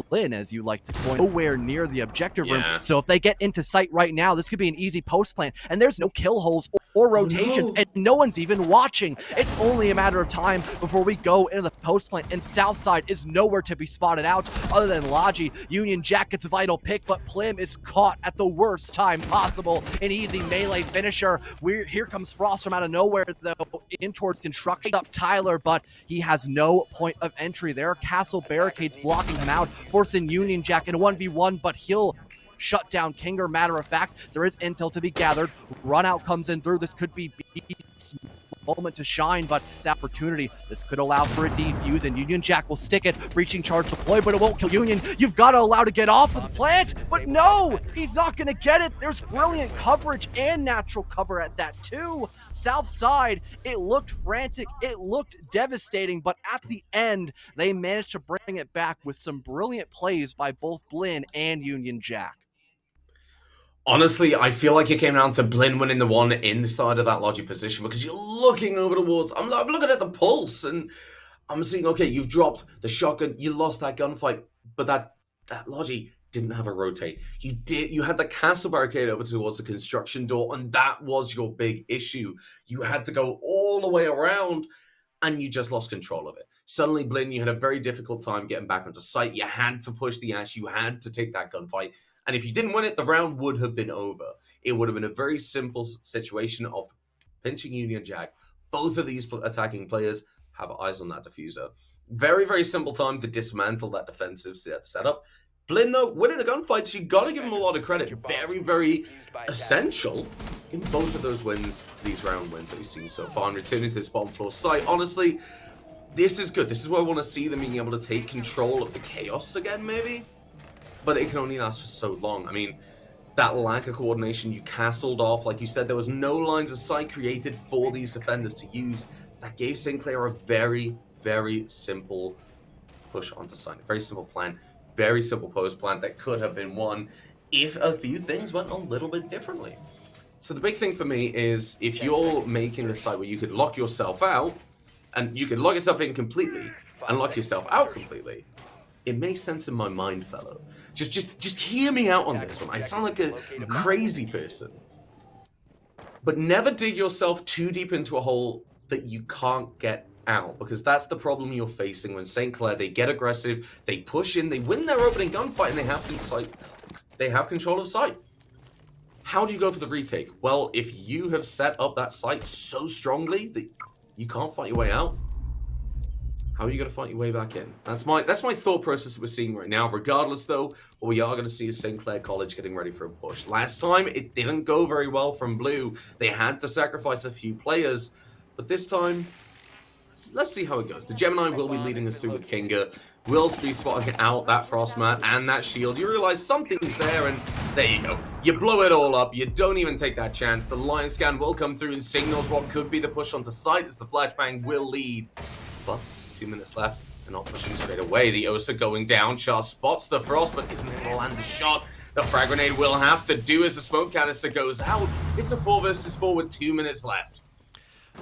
Blinn, as you like to coin, nowhere near the objective room. So if they get into sight right now, this could be an easy post plan, and there's no kill holes or rotations, and no one's even watching. It's only a matter of time before we go into the post plant, and Southside is nowhere to be spotted out other than Logi. Union Jack gets a vital pick, but Plim is caught at the worst time possible. An easy melee finisher. Here comes Frost from out of nowhere, though, in towards construction up Tyler, but he has no point of entry. There are castle barricades blocking him out, forcing Union Jack in a 1v1, but he'll shut down Kinger. Matter of fact, there is intel to be gathered. Run out comes in through. This could be Beast's moment to shine, but it's opportunity. This could allow for a defuse, and Union Jack will stick it. Breaching charge deploy, but it won't kill Union. You've got to allow to get off of the plant, but no, he's not going to get it. There's brilliant coverage and natural cover at that too. Southside, it looked frantic, it looked devastating, but at the end, they managed to bring it back with some brilliant plays by both Blinn and Union Jack. Honestly, I feel like it came down to Blinn winning the one inside of that Logi position because you're looking over towards. I'm looking at the pulse and I'm seeing, okay, you've dropped the shotgun, you lost that gunfight, but that Logi didn't have a rotate. You had the castle barricade over towards the construction door, and that was your big issue. You had to go all the way around, and you just lost control of it. Suddenly, Blinn, you had a very difficult time getting back onto site. You had to push the Ash. You had to take that gunfight. And if you didn't win it, the round would have been over. It would have been a very simple situation of pinching Union Jack. Both of these attacking players have eyes on that diffuser. Very, very simple time to dismantle that defensive setup. Blinn, though, winning the gunfights, you got to give him a lot of credit. Very, very essential in both of those wins, these round wins that we've seen so far. And returning to this bottom floor site, honestly, this is good. This is where I want to see them being able to take control of the chaos again, maybe. But it can only last for so long. I mean, that lack of coordination, you castled off. Like you said, there was no lines of sight created for these defenders to use. That gave St. Clair a very, very simple push onto site. A very simple plan. Very simple post plan that could have been won if a few things went a little bit differently. So the big thing for me is if you're making a site where you could lock yourself out, and you could lock yourself in completely and lock yourself out completely, it makes sense in my mind, fellow. Just hear me out on this one. I sound like a crazy person. But never dig yourself too deep into a hole that you can't get out, because that's the problem you're facing when St. Clair, they get aggressive, they push in, they win their opening gunfight, and they have control of site. How do you go for the retake? Well, if you have set up that site so strongly that you can't fight your way out, how are you going to fight your way back in? That's my thought process that we're seeing right now. Regardless, though, what we are going to see is St. Clair College getting ready for a push. Last time, it didn't go very well from Blue. They had to sacrifice a few players. But this time, let's see how it goes. The Gemini will be leading us through with Kinger. Will be spotting out that Frost Mat and that shield. You realize something's there, and there you go. You blow it all up. You don't even take that chance. The Lion Scan will come through and signals what could be the push onto site as the Flashbang will lead. But 2 minutes left. They're not pushing straight away. The Osa going down. Char spots the Frost, but isn't able to land the shot. The frag grenade will have to do as the smoke canister goes out. It's a 4 versus 4 with 2 minutes left.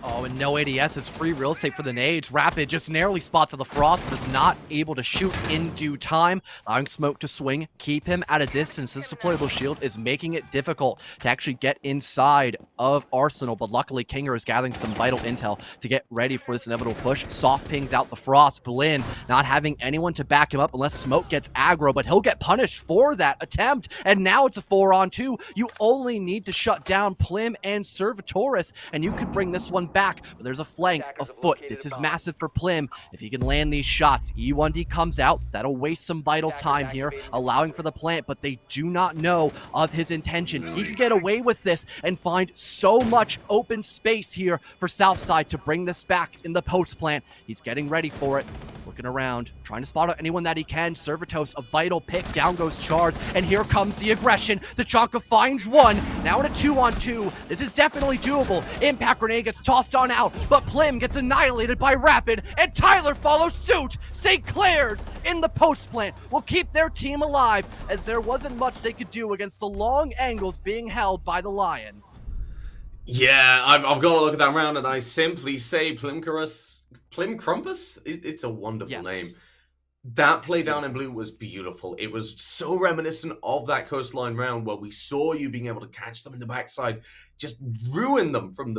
Oh, and no ADS is free real estate for the nades. Rapid just narrowly spots the Frost, but is not able to shoot in due time, allowing smoke to swing, keep him at a distance. This deployable shield is making it difficult to actually get inside of Arsenal, but luckily Kinger is gathering some vital intel to get ready for this inevitable push. Soft pings out the Frost. Blinn not having anyone to back him up unless smoke gets aggro, but he'll get punished for that attempt, and now it's a 4-on-2. You only need to shut down Plim and Servitoris, and you could bring this one one back, but there's a flank, a foot. This is massive for Plim. If he can land these shots, E1D comes out. That'll waste some vital time here, allowing for the plant, but they do not know of his intentions. He could get away with this and find so much open space here for Southside to bring this back in the post plant. He's getting ready for it. Looking around, trying to spot out anyone that he can. Servitos, a vital pick. Down goes Chars, and here comes the aggression. Tachanka finds one. Now in a 2-on-2. This is definitely doable. Impact grenade gets tossed on out, but Plim gets annihilated by Rapid, and Tyler follows suit. St. Clair's in the post plant will keep their team alive, as there wasn't much they could do against the long angles being held by the Lion. Yeah, I've got to look at that round, and I simply say Plim Crumpus? It's a wonderful name. That play down in blue was beautiful. It was so reminiscent of that coastline round where we saw you being able to catch them in the backside, just ruin them from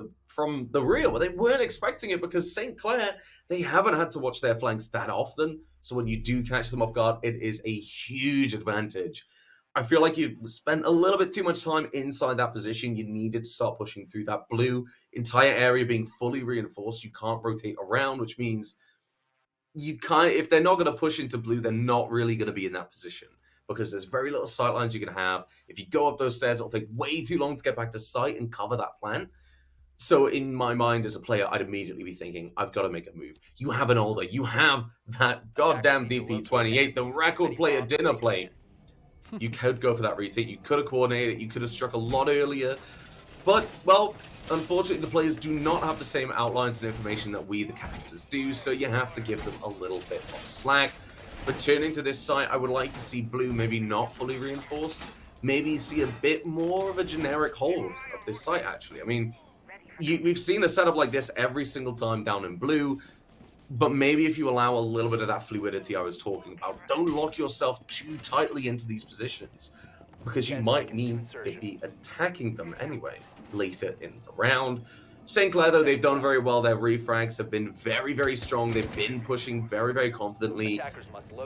the rear, where they weren't expecting it, because St. Clair, they haven't had to watch their flanks that often. So when you do catch them off guard, it is a huge advantage. I feel like you spent a little bit too much time inside that position. You needed to start pushing through that blue entire area being fully reinforced. You can't rotate around, which means you can't, if they're not going to push into blue, they're not really going to be in that position, because there's very little sight lines you can have. If you go up those stairs, it'll take way too long to get back to sight and cover that plan. So in my mind as a player, I'd immediately be thinking, I've got to make a move. You have an older, you have that goddamn DP28, the record player dinner plate. You could go for that retake. You could have coordinated. You could have struck a lot earlier. But, well, unfortunately, the players do not have the same outlines and information that we, the casters, do, so you have to give them a little bit of slack. But turning to this site, I would like to see blue maybe not fully reinforced. Maybe see a bit more of a generic hold of this site, actually. I mean, we've seen a setup like this every single time down in blue. But maybe if you allow a little bit of that fluidity I was talking about, don't lock yourself too tightly into these positions, because you might need to be attacking them anyway later in the round. St. Clair, though, they've done very well. Their refrags have been very, very strong. They've been pushing very, very confidently.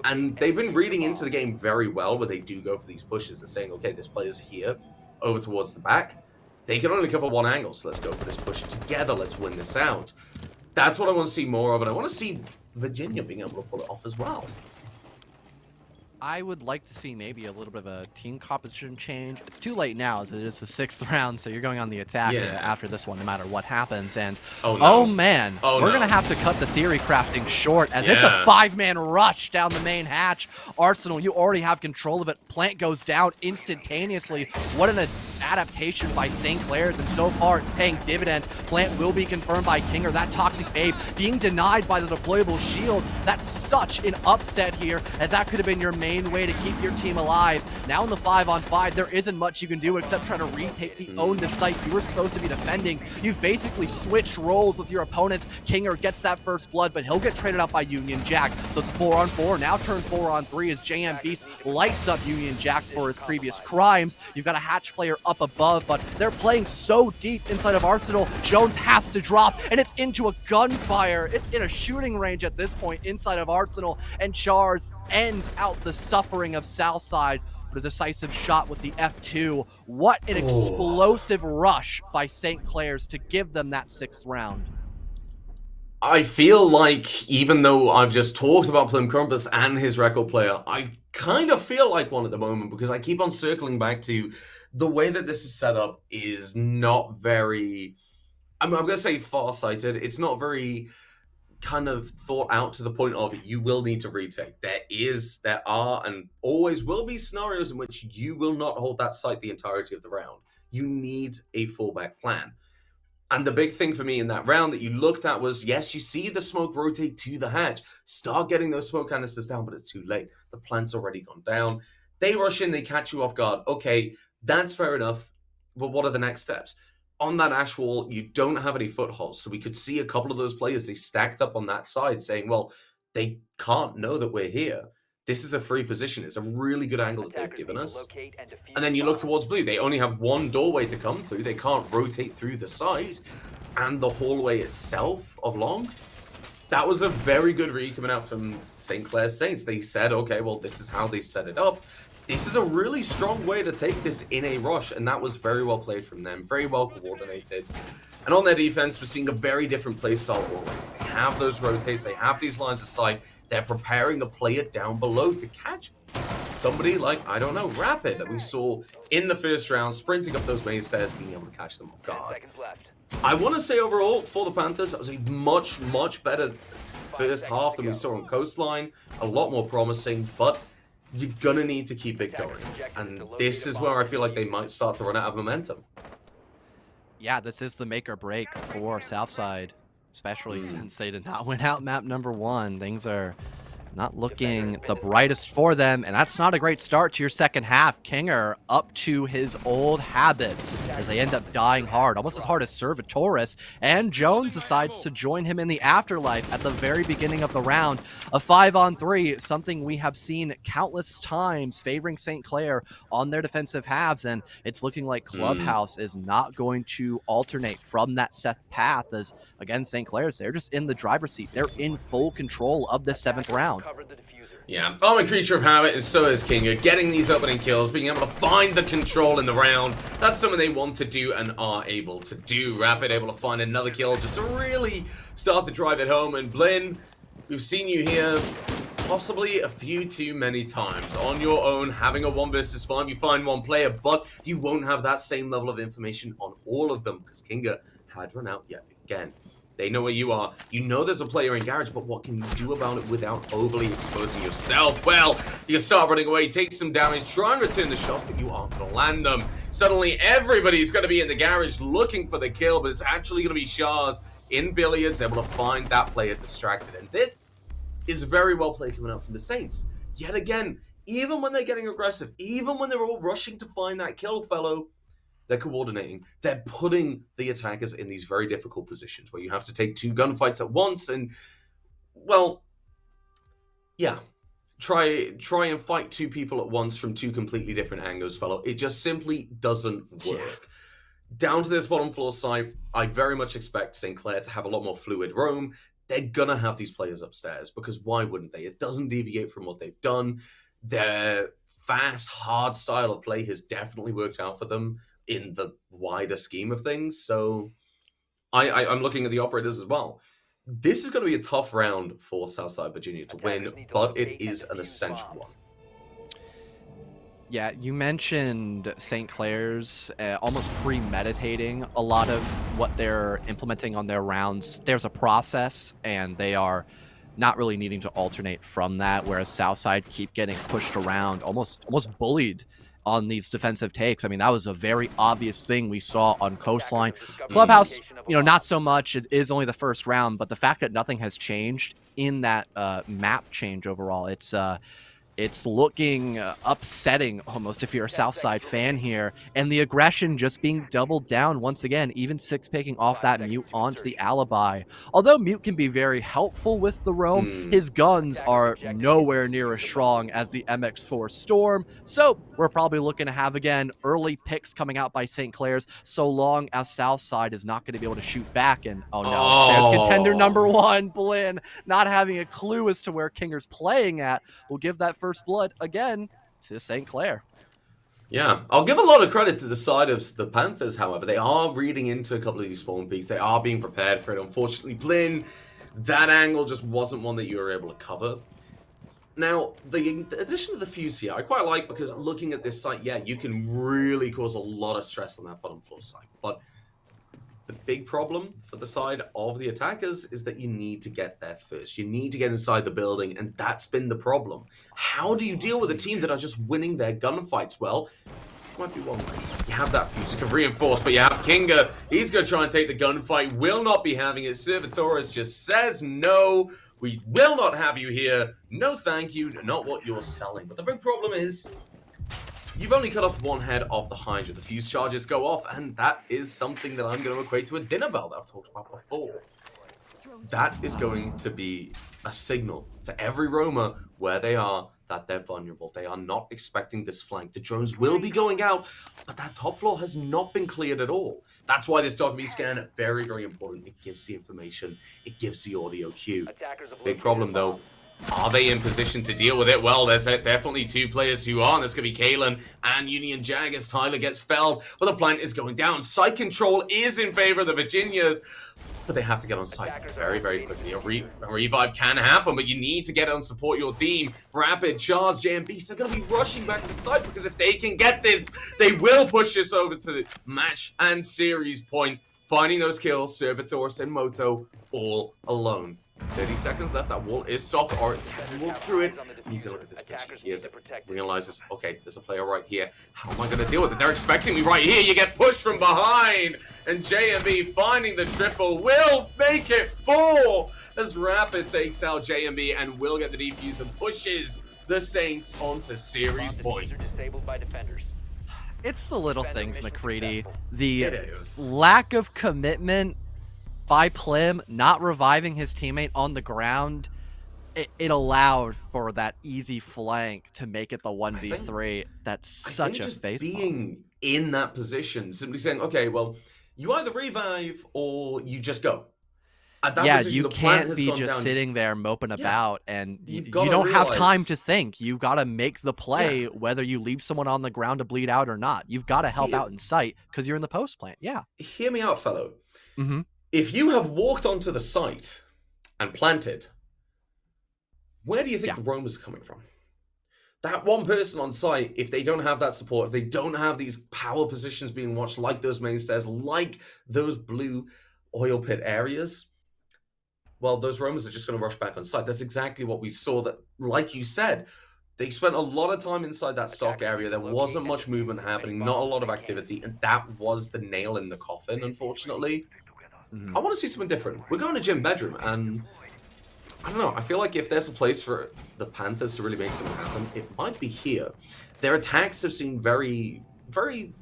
And they've been reading into the game very well, where they do go for these pushes. They're saying, okay, this player's here, over towards the back. They can only cover one angle, so let's go for this push together. Let's win this out. That's what I want to see more of, and I want to see Virginia being able to pull it off as well. I would like to see maybe a little bit of a team composition change. It's too late now, as it is the 6th round, so you're going on the attack after this one, no matter what happens. And oh man, we're gonna have to cut the theory crafting short, as it's a 5-man rush down the main hatch. Arsenal, you already have control of it. Plant goes down instantaneously. What an adaptation by St. Clair's, and so far it's paying dividends. Plant will be confirmed by Kinger. That Toxic Babe being denied by the deployable shield. That's such an upset here, as that could have been your main way to keep your team alive. Now in the 5-on-5, there isn't much you can do except try to retake the own the site you were supposed to be defending. You've basically switched roles with your opponents. Kinger gets that first blood, but he'll get traded out by Union Jack. So it's 4-on-4, now turn 4-on-3 as JM Beast lights up Union Jack for his previous crimes. You've got a hatch player up above, but they're playing so deep inside of Arsenal. Jones has to drop, and it's into a gunfire. It's in a shooting range at this point inside of Arsenal, and Chars ends out the suffering of Southside with a decisive shot with the F2. What an explosive rush by St. Clair's to give them that 6th round. I feel like, even though I've just talked about Plim Crumpus and his record player, I kind of feel like one at the moment, because I keep on circling back to the way that this is set up is not very, I'm going to say far-sighted. It's not very kind of thought out to the point of you will need to retake. There are and always will be scenarios in which you will not hold that site the entirety of the round. You need a fallback plan. And the big thing for me in that round that you looked at was, yes, you see the smoke rotate to the hatch, start getting those smoke canisters down, but it's too late. The plant's already gone down. They rush in, they catch you off guard. Okay, that's fair enough, but what are the next steps? On that ash wall, you don't have any footholds, so we could see a couple of those players, they stacked up on that side saying, well, they can't know that we're here. This is a free position. It's a really good angle that they've given us. And then you look towards blue. They only have one doorway to come through. They can't rotate through the side. And the hallway itself of long, that was a very good read coming out from St. Clair's Saints. They said, okay, well, this is how they set it up. This is a really strong way to take this in a rush, and that was very well played from them, very well coordinated. And on their defense, we're seeing a very different playstyle already. They have those rotates, they have these lines of sight, they're preparing the player down below to catch somebody like, I don't know, Rapid that we saw in the first round, sprinting up those main stairs, being able to catch them off guard. I want to say overall, for the Panthers, that was a much, much better first half than we saw on Coastline. A lot more promising, but you're going to need to keep it going. And this is where I feel like they might start to run out of momentum. Yeah, this is the make or break for Southside, especially since they did not win out map number 1. Things are not looking the brightest for them, and that's not a great start to your second half. Kinger up to his old habits as they end up dying hard, almost as hard as Servitoris, and Jones decides to join him in the afterlife at the very beginning of the round. A 5-on-3, something we have seen countless times favoring St. Clair on their defensive halves, and it's looking like Clubhouse is not going to alternate from that set path, as again, St. Clair's, they're just in the driver's seat. They're in full control of the 7th round. Yeah, I'm a creature of habit, and so is Kinga. Getting these opening kills, being able to find the control in the round, that's something they want to do and are able to do. Rapid able to find another kill just to really start to drive it home. And Blinn, we've seen you here possibly a few too many times on your own, having a 1 versus 5. You find one player, but you won't have that same level of information on all of them because Kinga had run out yet again. They know where you are. You know there's a player in garage, but what can you do about it without overly exposing yourself? Well, you can start running away, take some damage, try and return the shots, but you aren't going to land them. Suddenly, everybody's going to be in the garage looking for the kill, but it's actually going to be Shaz in Billiards able to find that player distracted. And this is very well played coming out from the Saints. Yet again, even when they're getting aggressive, even when they're all rushing to find that kill fellow, they're coordinating. They're putting the attackers in these very difficult positions where you have to take 2 gunfights at once and, well, yeah. Try and fight 2 people at once from 2 completely different angles, fellow. It just simply doesn't work. Yeah. Down to this bottom floor side, I very much expect St. Clair to have a lot more fluid roam. They're going to have these players upstairs because why wouldn't they? It doesn't deviate from what they've done. Their fast, hard style of play has definitely worked out for them in the wider scheme of things. So I'm looking at the operators as well. This is going to be a tough round for Southside Virginia to win, but it is an essential one. Yeah, you mentioned St. Clair's almost premeditating a lot of what they're implementing on their rounds. There's a process, and they are not really needing to alternate from that, whereas Southside keep getting pushed around, almost bullied on these defensive takes. I mean, that was a very obvious thing we saw on Coastline. Clubhouse, not so much. It is only the first round, but the fact that nothing has changed in that map change overall, it's looking upsetting almost if you're a Southside fan here. And the aggression just being doubled down once again, even 6-picking off that Mute onto the Alibi. Although Mute can be very helpful with the roam, his guns are nowhere near as strong as the MX4 Storm. So we're probably looking to have, again, early picks coming out by St. Clair's, so long as Southside is not going to be able to shoot back. And oh no, there's contender number 1, Blinn, not having a clue as to where Kinger's playing at. Will give that first blood again to St. Clair. Yeah, I'll give a lot of credit to the side of the Panthers, however. They are reading into a couple of these spawn peaks. They are being prepared for it. Unfortunately, Blinn, that angle just wasn't one that you were able to cover. Now, the addition of the fuse here, I quite like because looking at this site, yeah, you can really cause a lot of stress on that bottom floor site. But the big problem for the side of the attackers is that you need to get there first. You need to get inside the building, and that's been the problem. How do you deal with a team that are just winning their gunfights? Well, this might be one way. You have that fuse, you can reinforce, but you have Kinga. He's going to try and take the gunfight. Will not be having it. Servitoris just says no. We will not have you here. No thank you. Not what you're selling. But the big problem is you've only cut off 1 head of the Hydra. The fuse charges go off, and that is something that I'm going to equate to a dinner bell that I've talked about before. That is going to be a signal to every roamer where they are that they're vulnerable. They are not expecting this flank. The drones will be going out, but that top floor has not been cleared at all. That's why this dog meat scan is very, very important. It gives the information. It gives the audio cue. Big problem, though. Are they in position to deal with it? Well, there's definitely two players who are. There's going to be Kalen and Union Jag as Tyler gets felled, but the plant is going down. Site control is in favor of the Virginias, but they have to get on site very, very quickly. A revive can happen, but you need to get on, support your team. Rapid, Charles, JMB, they're going to be rushing back to site because if they can get this, they will push this over to the match and series point. Finding those kills, Servitors and Moto all alone. 30 seconds left. That wall is soft, or it's can walk through it. And you can look at this pitch. He hears it, realizes, okay, there's a player right here. How am I going to deal with it? They're expecting me right here. You get pushed from behind. And JMB finding the triple will make it 4 as Rapid takes out JMB and will get the defuse and pushes the Saints onto series point. It's the little things, McCready. The lack of commitment by Plim, not reviving his teammate on the ground, it allowed for that easy flank to make it the 1v3. That's such a face being in that position, simply saying, okay, well, you either revive or you just go. At that position, you can't be just sitting there moping about, and you don't have time to think. You've got to make the play, whether you leave someone on the ground to bleed out or not. You've got to help out in sight because you're in the post plant. Yeah. Hear me out, fellow. If you have walked onto the site and planted, where do you think the roamers are coming from? That one person on site, if they don't have that support, if they don't have these power positions being watched, like those main stairs, like those blue oil pit areas, well, those roamers are just going to rush back on site. That's exactly what we saw. That, like you said, they spent a lot of time inside that stock area. There wasn't much movement happening, not a lot of activity, and that was the nail in the coffin, unfortunately. I want to see something different. We're going to Gym Bedroom, and I don't know. I feel like if there's a place for the Panthers to really make something happen, it might be here. Their attacks have seemed very, very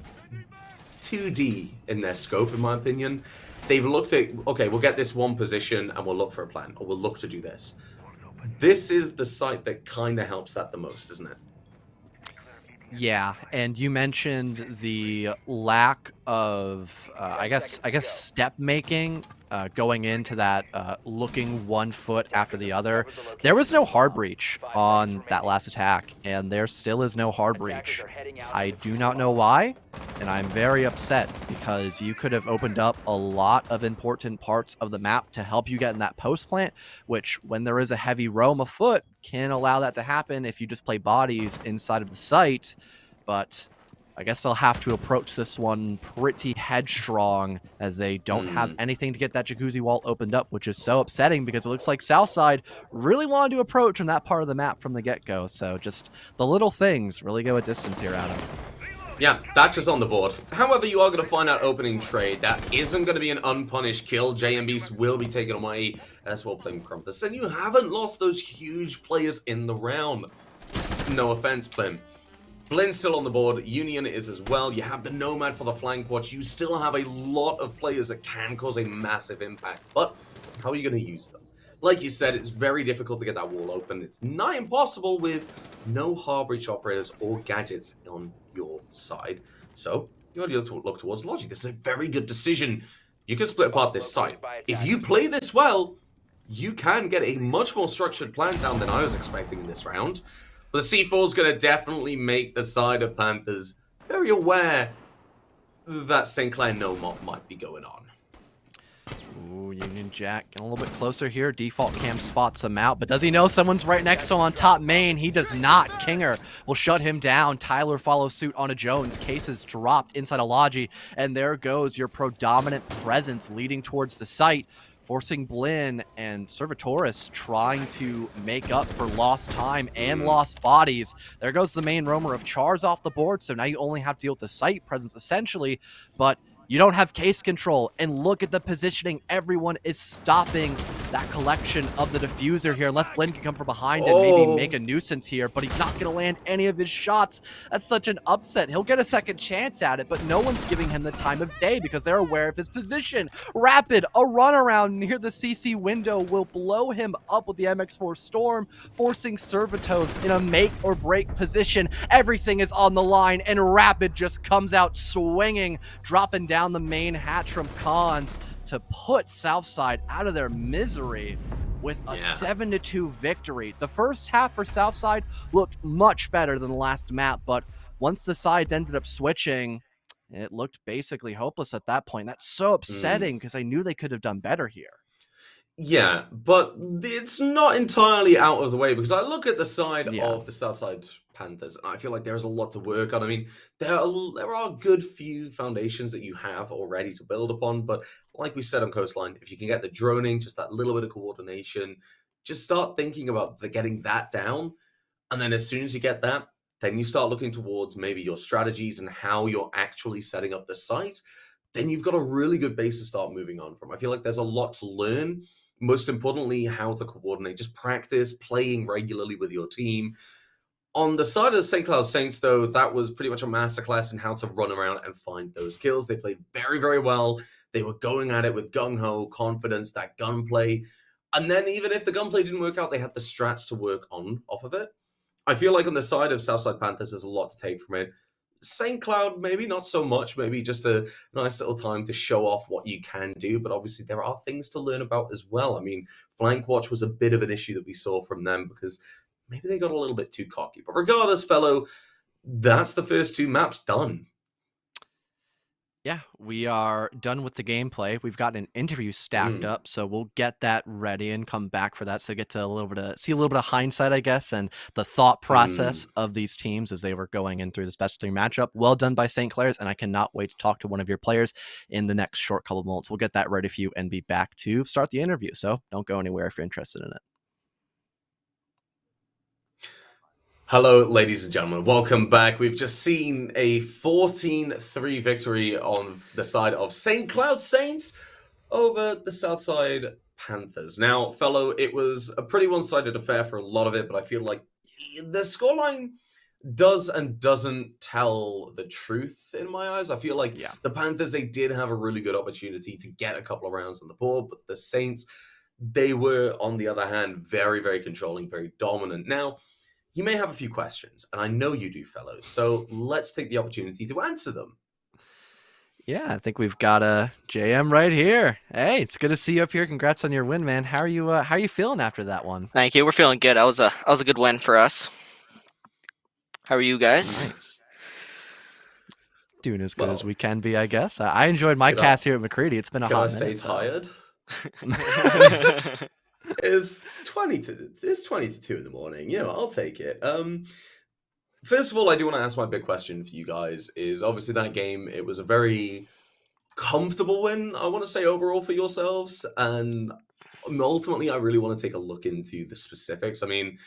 2D in their scope, in my opinion. They've looked at, okay, we'll get this one position, and we'll look for a plan, or we'll look to do this. This is the site that kind of helps that the most, isn't it? Yeah, and you mentioned the lack of, I guess, step making going into that, looking one foot after the other. There was no hard breach on that last attack, and there still is no hard breach. I do not know why, and I'm very upset because you could have opened up a lot of important parts of the map to help you get in that post plant, which when there is a heavy roam afoot can allow that to happen if you just play bodies inside of the site. But I guess they'll have to approach this one pretty headstrong as they don't have anything to get that jacuzzi wall opened up, which is so upsetting because it looks like Southside really wanted to approach on that part of the map from the get-go. So just the little things really go a distance here, Adam. Yeah, that's just on the board. However, you are going to find out opening trade. That isn't going to be an unpunished kill. JMBs will be taken away as well playing Crumpus. And you haven't lost those huge players in the round. No offense, Plim. Blind's still on the board. Union is as well. You have the Nomad for the flank watch. You still have a lot of players that can cause a massive impact. But how are you going to use them? Like you said, it's very difficult to get that wall open. It's nigh impossible with no hard breach operators or gadgets on your side. So you only look towards logic. This is a very good decision. You can split apart this site. If you play this well, you can get a much more structured plan down than I was expecting in this round. But the C4 is going to definitely make the side of Panthers very aware that St. Clair no-mop might be going on. Ooh, Union Jack getting a little bit closer here. Default Cam spots him out, but does he know someone's right next to him on top main? He does not. Kinger will shut him down. Tyler follows suit on a Jones. Cases dropped inside a Logi, and there goes your predominant presence leading towards the site, forcing Blinn and Servitoris trying to make up for lost time and lost bodies. There goes the main roamer of Chars off the board, so now you only have to deal with the site presence essentially, but you don't have case control, and look at the positioning. Everyone is stopping that collection of the diffuser here, unless Blinn can come from behind and maybe make a nuisance here, but he's not going to land any of his shots. That's such an upset. He'll get a second chance at it, but no one's giving him the time of day because they're aware of his position. Rapid, a runaround near the CC window will blow him up with the MX4 Storm, forcing Servitos in a make-or-break position. Everything is on the line, and Rapid just comes out swinging, dropping down the main hatch from Cons to put Southside out of their misery. with a Yeah. 7-2 victory. The first half for Southside looked much better than the last map, but once the sides ended up switching, it looked basically hopeless at that point. That's so Mm. upsetting because I knew they could have done better here. Yeah, but it's not entirely out of the way because I look at the side Yeah. of the Southside Panthers and I feel like there's a lot to work on. I mean, there are good few foundations that you have already to build upon, but like we said on Coastline, if you can get the droning, just that little bit of coordination, just start thinking about getting that down, and then as soon as you get that, then you start looking towards maybe your strategies and how you're actually setting up the site. Then you've got a really good base to start moving on from. I feel like there's a lot to learn. Most importantly, how to coordinate. Just practice playing regularly with your team. On the side of the St. Cloud Saints, though, that was pretty much a masterclass in how to run around and find those kills. They played very, very well. They were going at it with gung-ho, confidence, that gunplay. And then even if the gunplay didn't work out, they had the strats to work on off of it. I feel like on the side of Southside Panthers, there's a lot to take from it. St. Cloud, maybe not so much. Maybe just a nice little time to show off what you can do. But obviously, there are things to learn about as well. I mean, flank watch was a bit of an issue that we saw from them because maybe they got a little bit too cocky. But regardless, fellow, that's the first two maps done. Yeah, we are done with the gameplay. We've got an interview stacked up, so we'll get that ready and come back for that. So get to see a little bit of hindsight, I guess, and the thought process of these teams as they were going in through the special team matchup. Well done by St. Clair's, and I cannot wait to talk to one of your players in the next short couple of moments. We'll get that ready for you and be back to start the interview. So don't go anywhere if you're interested in it. Hello, ladies and gentlemen. Welcome back. We've just seen a 14-3 victory on the side of St. Cloud Saints over the Southside Panthers. Now, fellow, it was a pretty one-sided affair for a lot of it, but I feel like the scoreline does and doesn't tell the truth in my eyes. I feel like the Panthers, they did have a really good opportunity to get a couple of rounds on the board, but the Saints, they were, on the other hand, very, very controlling, very dominant. Now, you may have a few questions, and I know you do, fellows, so let's take the opportunity to answer them. Yeah, I think we've got a JM right here. Hey, it's good to see you up here. Congrats on your win, man. How are you feeling after that one? Thank you. We're feeling good. That was a good win for us. How are you guys? Nice. Doing as good as we can be, I guess. I enjoyed my cast here at McCready. It's been a hot minute. Can I say tired? It's 20 to 2 in the morning. You know, I'll take it. First of all, I do want to ask my big question for you guys is obviously that game, it was a very comfortable win, I want to say, overall for yourselves. And ultimately, I really want to take a look into the specifics. I mean,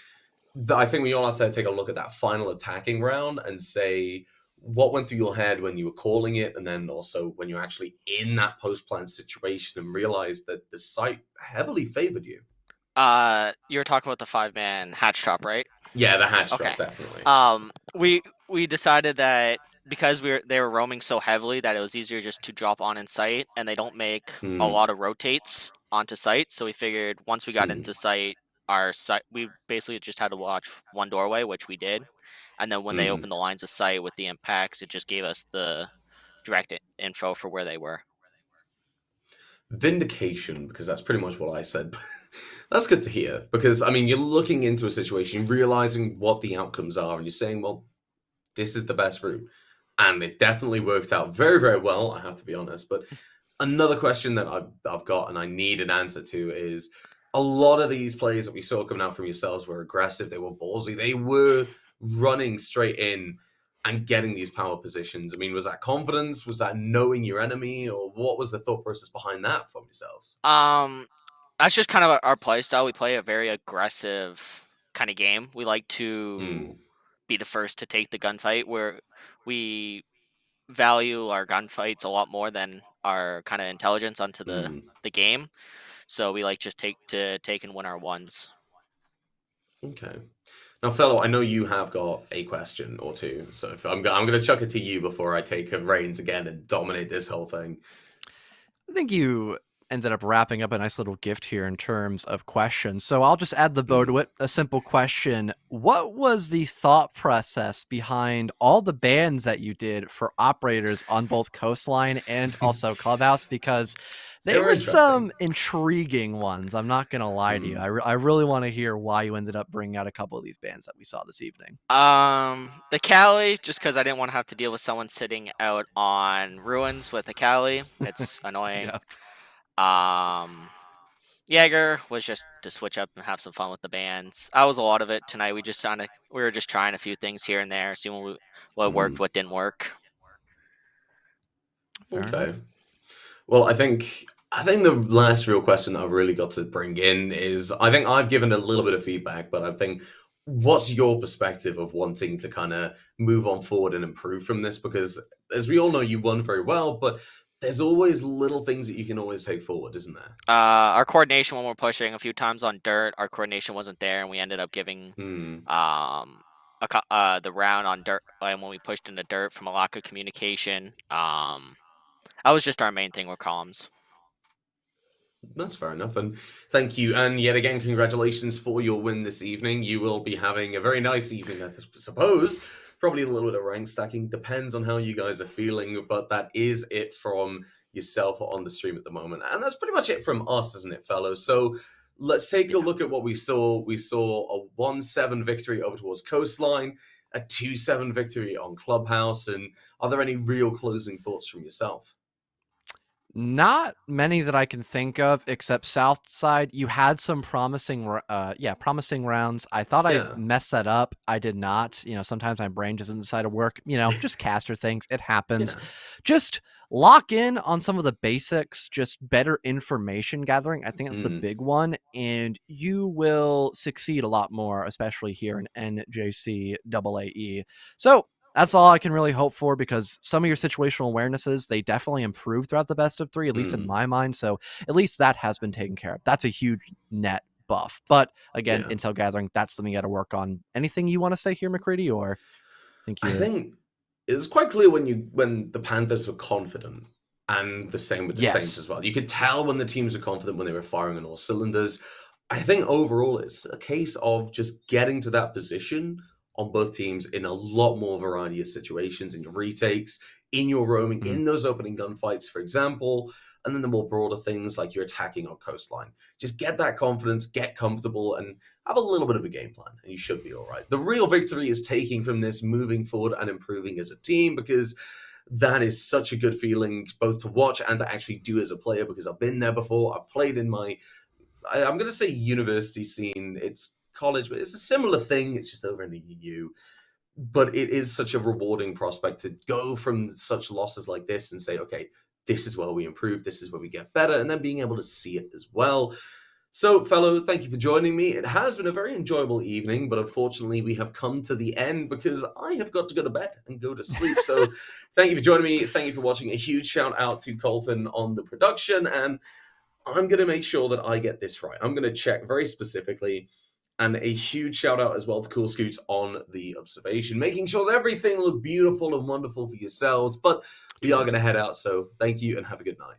I think we all have to take a look at that final attacking round and say what went through your head when you were calling it, and then also when you're actually in that post-plan situation and realized that the site heavily favored you. You're talking about the 5-man hatch top, right? Yeah, the hatch Okay. drop, definitely. We decided that because they were roaming so heavily that it was easier just to drop on in sight, and they don't make a lot of rotates onto site. So we figured once we got into site, we basically just had to watch one doorway, which we did, and then when they opened the lines of sight with the impacts, it just gave us the direct info for where they were. Vindication, because that's pretty much what I said. That's good to hear, because, I mean, you're looking into a situation, realizing what the outcomes are, and you're saying, well, this is the best route. And it definitely worked out very, very well, I have to be honest. But another question that I've got and I need an answer to is, a lot of these plays that we saw coming out from yourselves were aggressive, they were ballsy, they were running straight in and getting these power positions. I mean, was that confidence? Was that knowing your enemy? Or what was the thought process behind that from yourselves? That's just kind of our play style. We play a very aggressive kind of game. We like to be the first to take the gunfight, where we value our gunfights a lot more than our kind of intelligence onto the game. So we like just take and win our ones. Okay. Now, fellow, I know you have got a question or two, so if I'm going to chuck it to you before I take reins again and dominate this whole thing. I think you ended up wrapping up a nice little gift here in terms of questions. So I'll just add the bow to it. A simple question. What was the thought process behind all the bans that you did for operators on both Coastline and also Clubhouse? Because They they were were interesting. some intriguing ones. I'm not going to lie to you. I really want to hear why you ended up bringing out a couple of these bans that we saw this evening. The Cali, just because I didn't want to have to deal with someone sitting out on ruins with a Cali. It's annoying. Yeah. Jaeger was just to switch up and have some fun with the bands. That was a lot of it tonight. We were just trying a few things here and there, seeing what worked, what didn't work. Fair enough. Well, I think the last real question that I've really got to bring in is, I think I've given a little bit of feedback, but I think, what's your perspective of wanting to kind of move on forward and improve from this? Because as we all know, you won very well, but there's always little things that you can always take forward, isn't there? Our coordination, when we're pushing a few times on dirt, our coordination wasn't there, and we ended up giving the round on dirt, and when we pushed into dirt from a lack of communication. That was just our main thing with comms. That's fair enough, and thank you. And yet again, congratulations for your win this evening. You will be having a very nice evening, I suppose. Probably a little bit of rank stacking, depends on how you guys are feeling, but that is it from yourself on the stream at the moment. And that's pretty much it from us, isn't it, fellows? So let's take a look at what we saw. We saw a 1-7 victory over towards Coastline, a 2-7 victory on Clubhouse. And are there any real closing thoughts from yourself? Not many that I can think of, except Southside. You had some promising rounds. I thought I messed that up. I did not. Sometimes my brain doesn't decide to work. Just caster things. It happens. Just lock in on some of the basics, just better information gathering. I think that's the big one, and you will succeed a lot more, especially here in NJCAA. So that's all I can really hope for, because some of your situational awarenesses, they definitely improved throughout the best of 3, at least in my mind. So at least that has been taken care of. That's a huge net buff. But again, intel gathering, that's something you got to work on. Anything you want to say here, McCready, or I think it's quite clear when the Panthers were confident, and the same with the Saints as well. You could tell when the teams were confident, when they were firing on all cylinders. I think overall it's a case of just getting to that position on both teams in a lot more variety of situations, in your retakes, in your roaming, in those opening gunfights, for example, and then the more broader things like you're attacking on Coastline. Just get that confidence, get comfortable, and have a little bit of a game plan, and you should be all right. The real victory is taking from this, moving forward and improving as a team, because that is such a good feeling both to watch and to actually do as a player, because I've been there before. I've played in I'm going to say university scene. It's college, but it's a similar thing. It's just over in the EU. But it is such a rewarding prospect to go from such losses like this and say, okay, this is where we improve, this is where we get better, and then being able to see it as well. So, fellow, thank you for joining me. It has been a very enjoyable evening, but unfortunately, we have come to the end because I have got to go to bed and go to sleep. So, thank you for joining me. Thank you for watching. A huge shout out to Colton on the production, and I'm going to make sure that I get this right. I'm going to check very specifically, and a huge shout out as well to Cool Scoots on the observation, making sure that everything looked beautiful and wonderful for yourselves. But we are going to head out, so thank you and have a good night.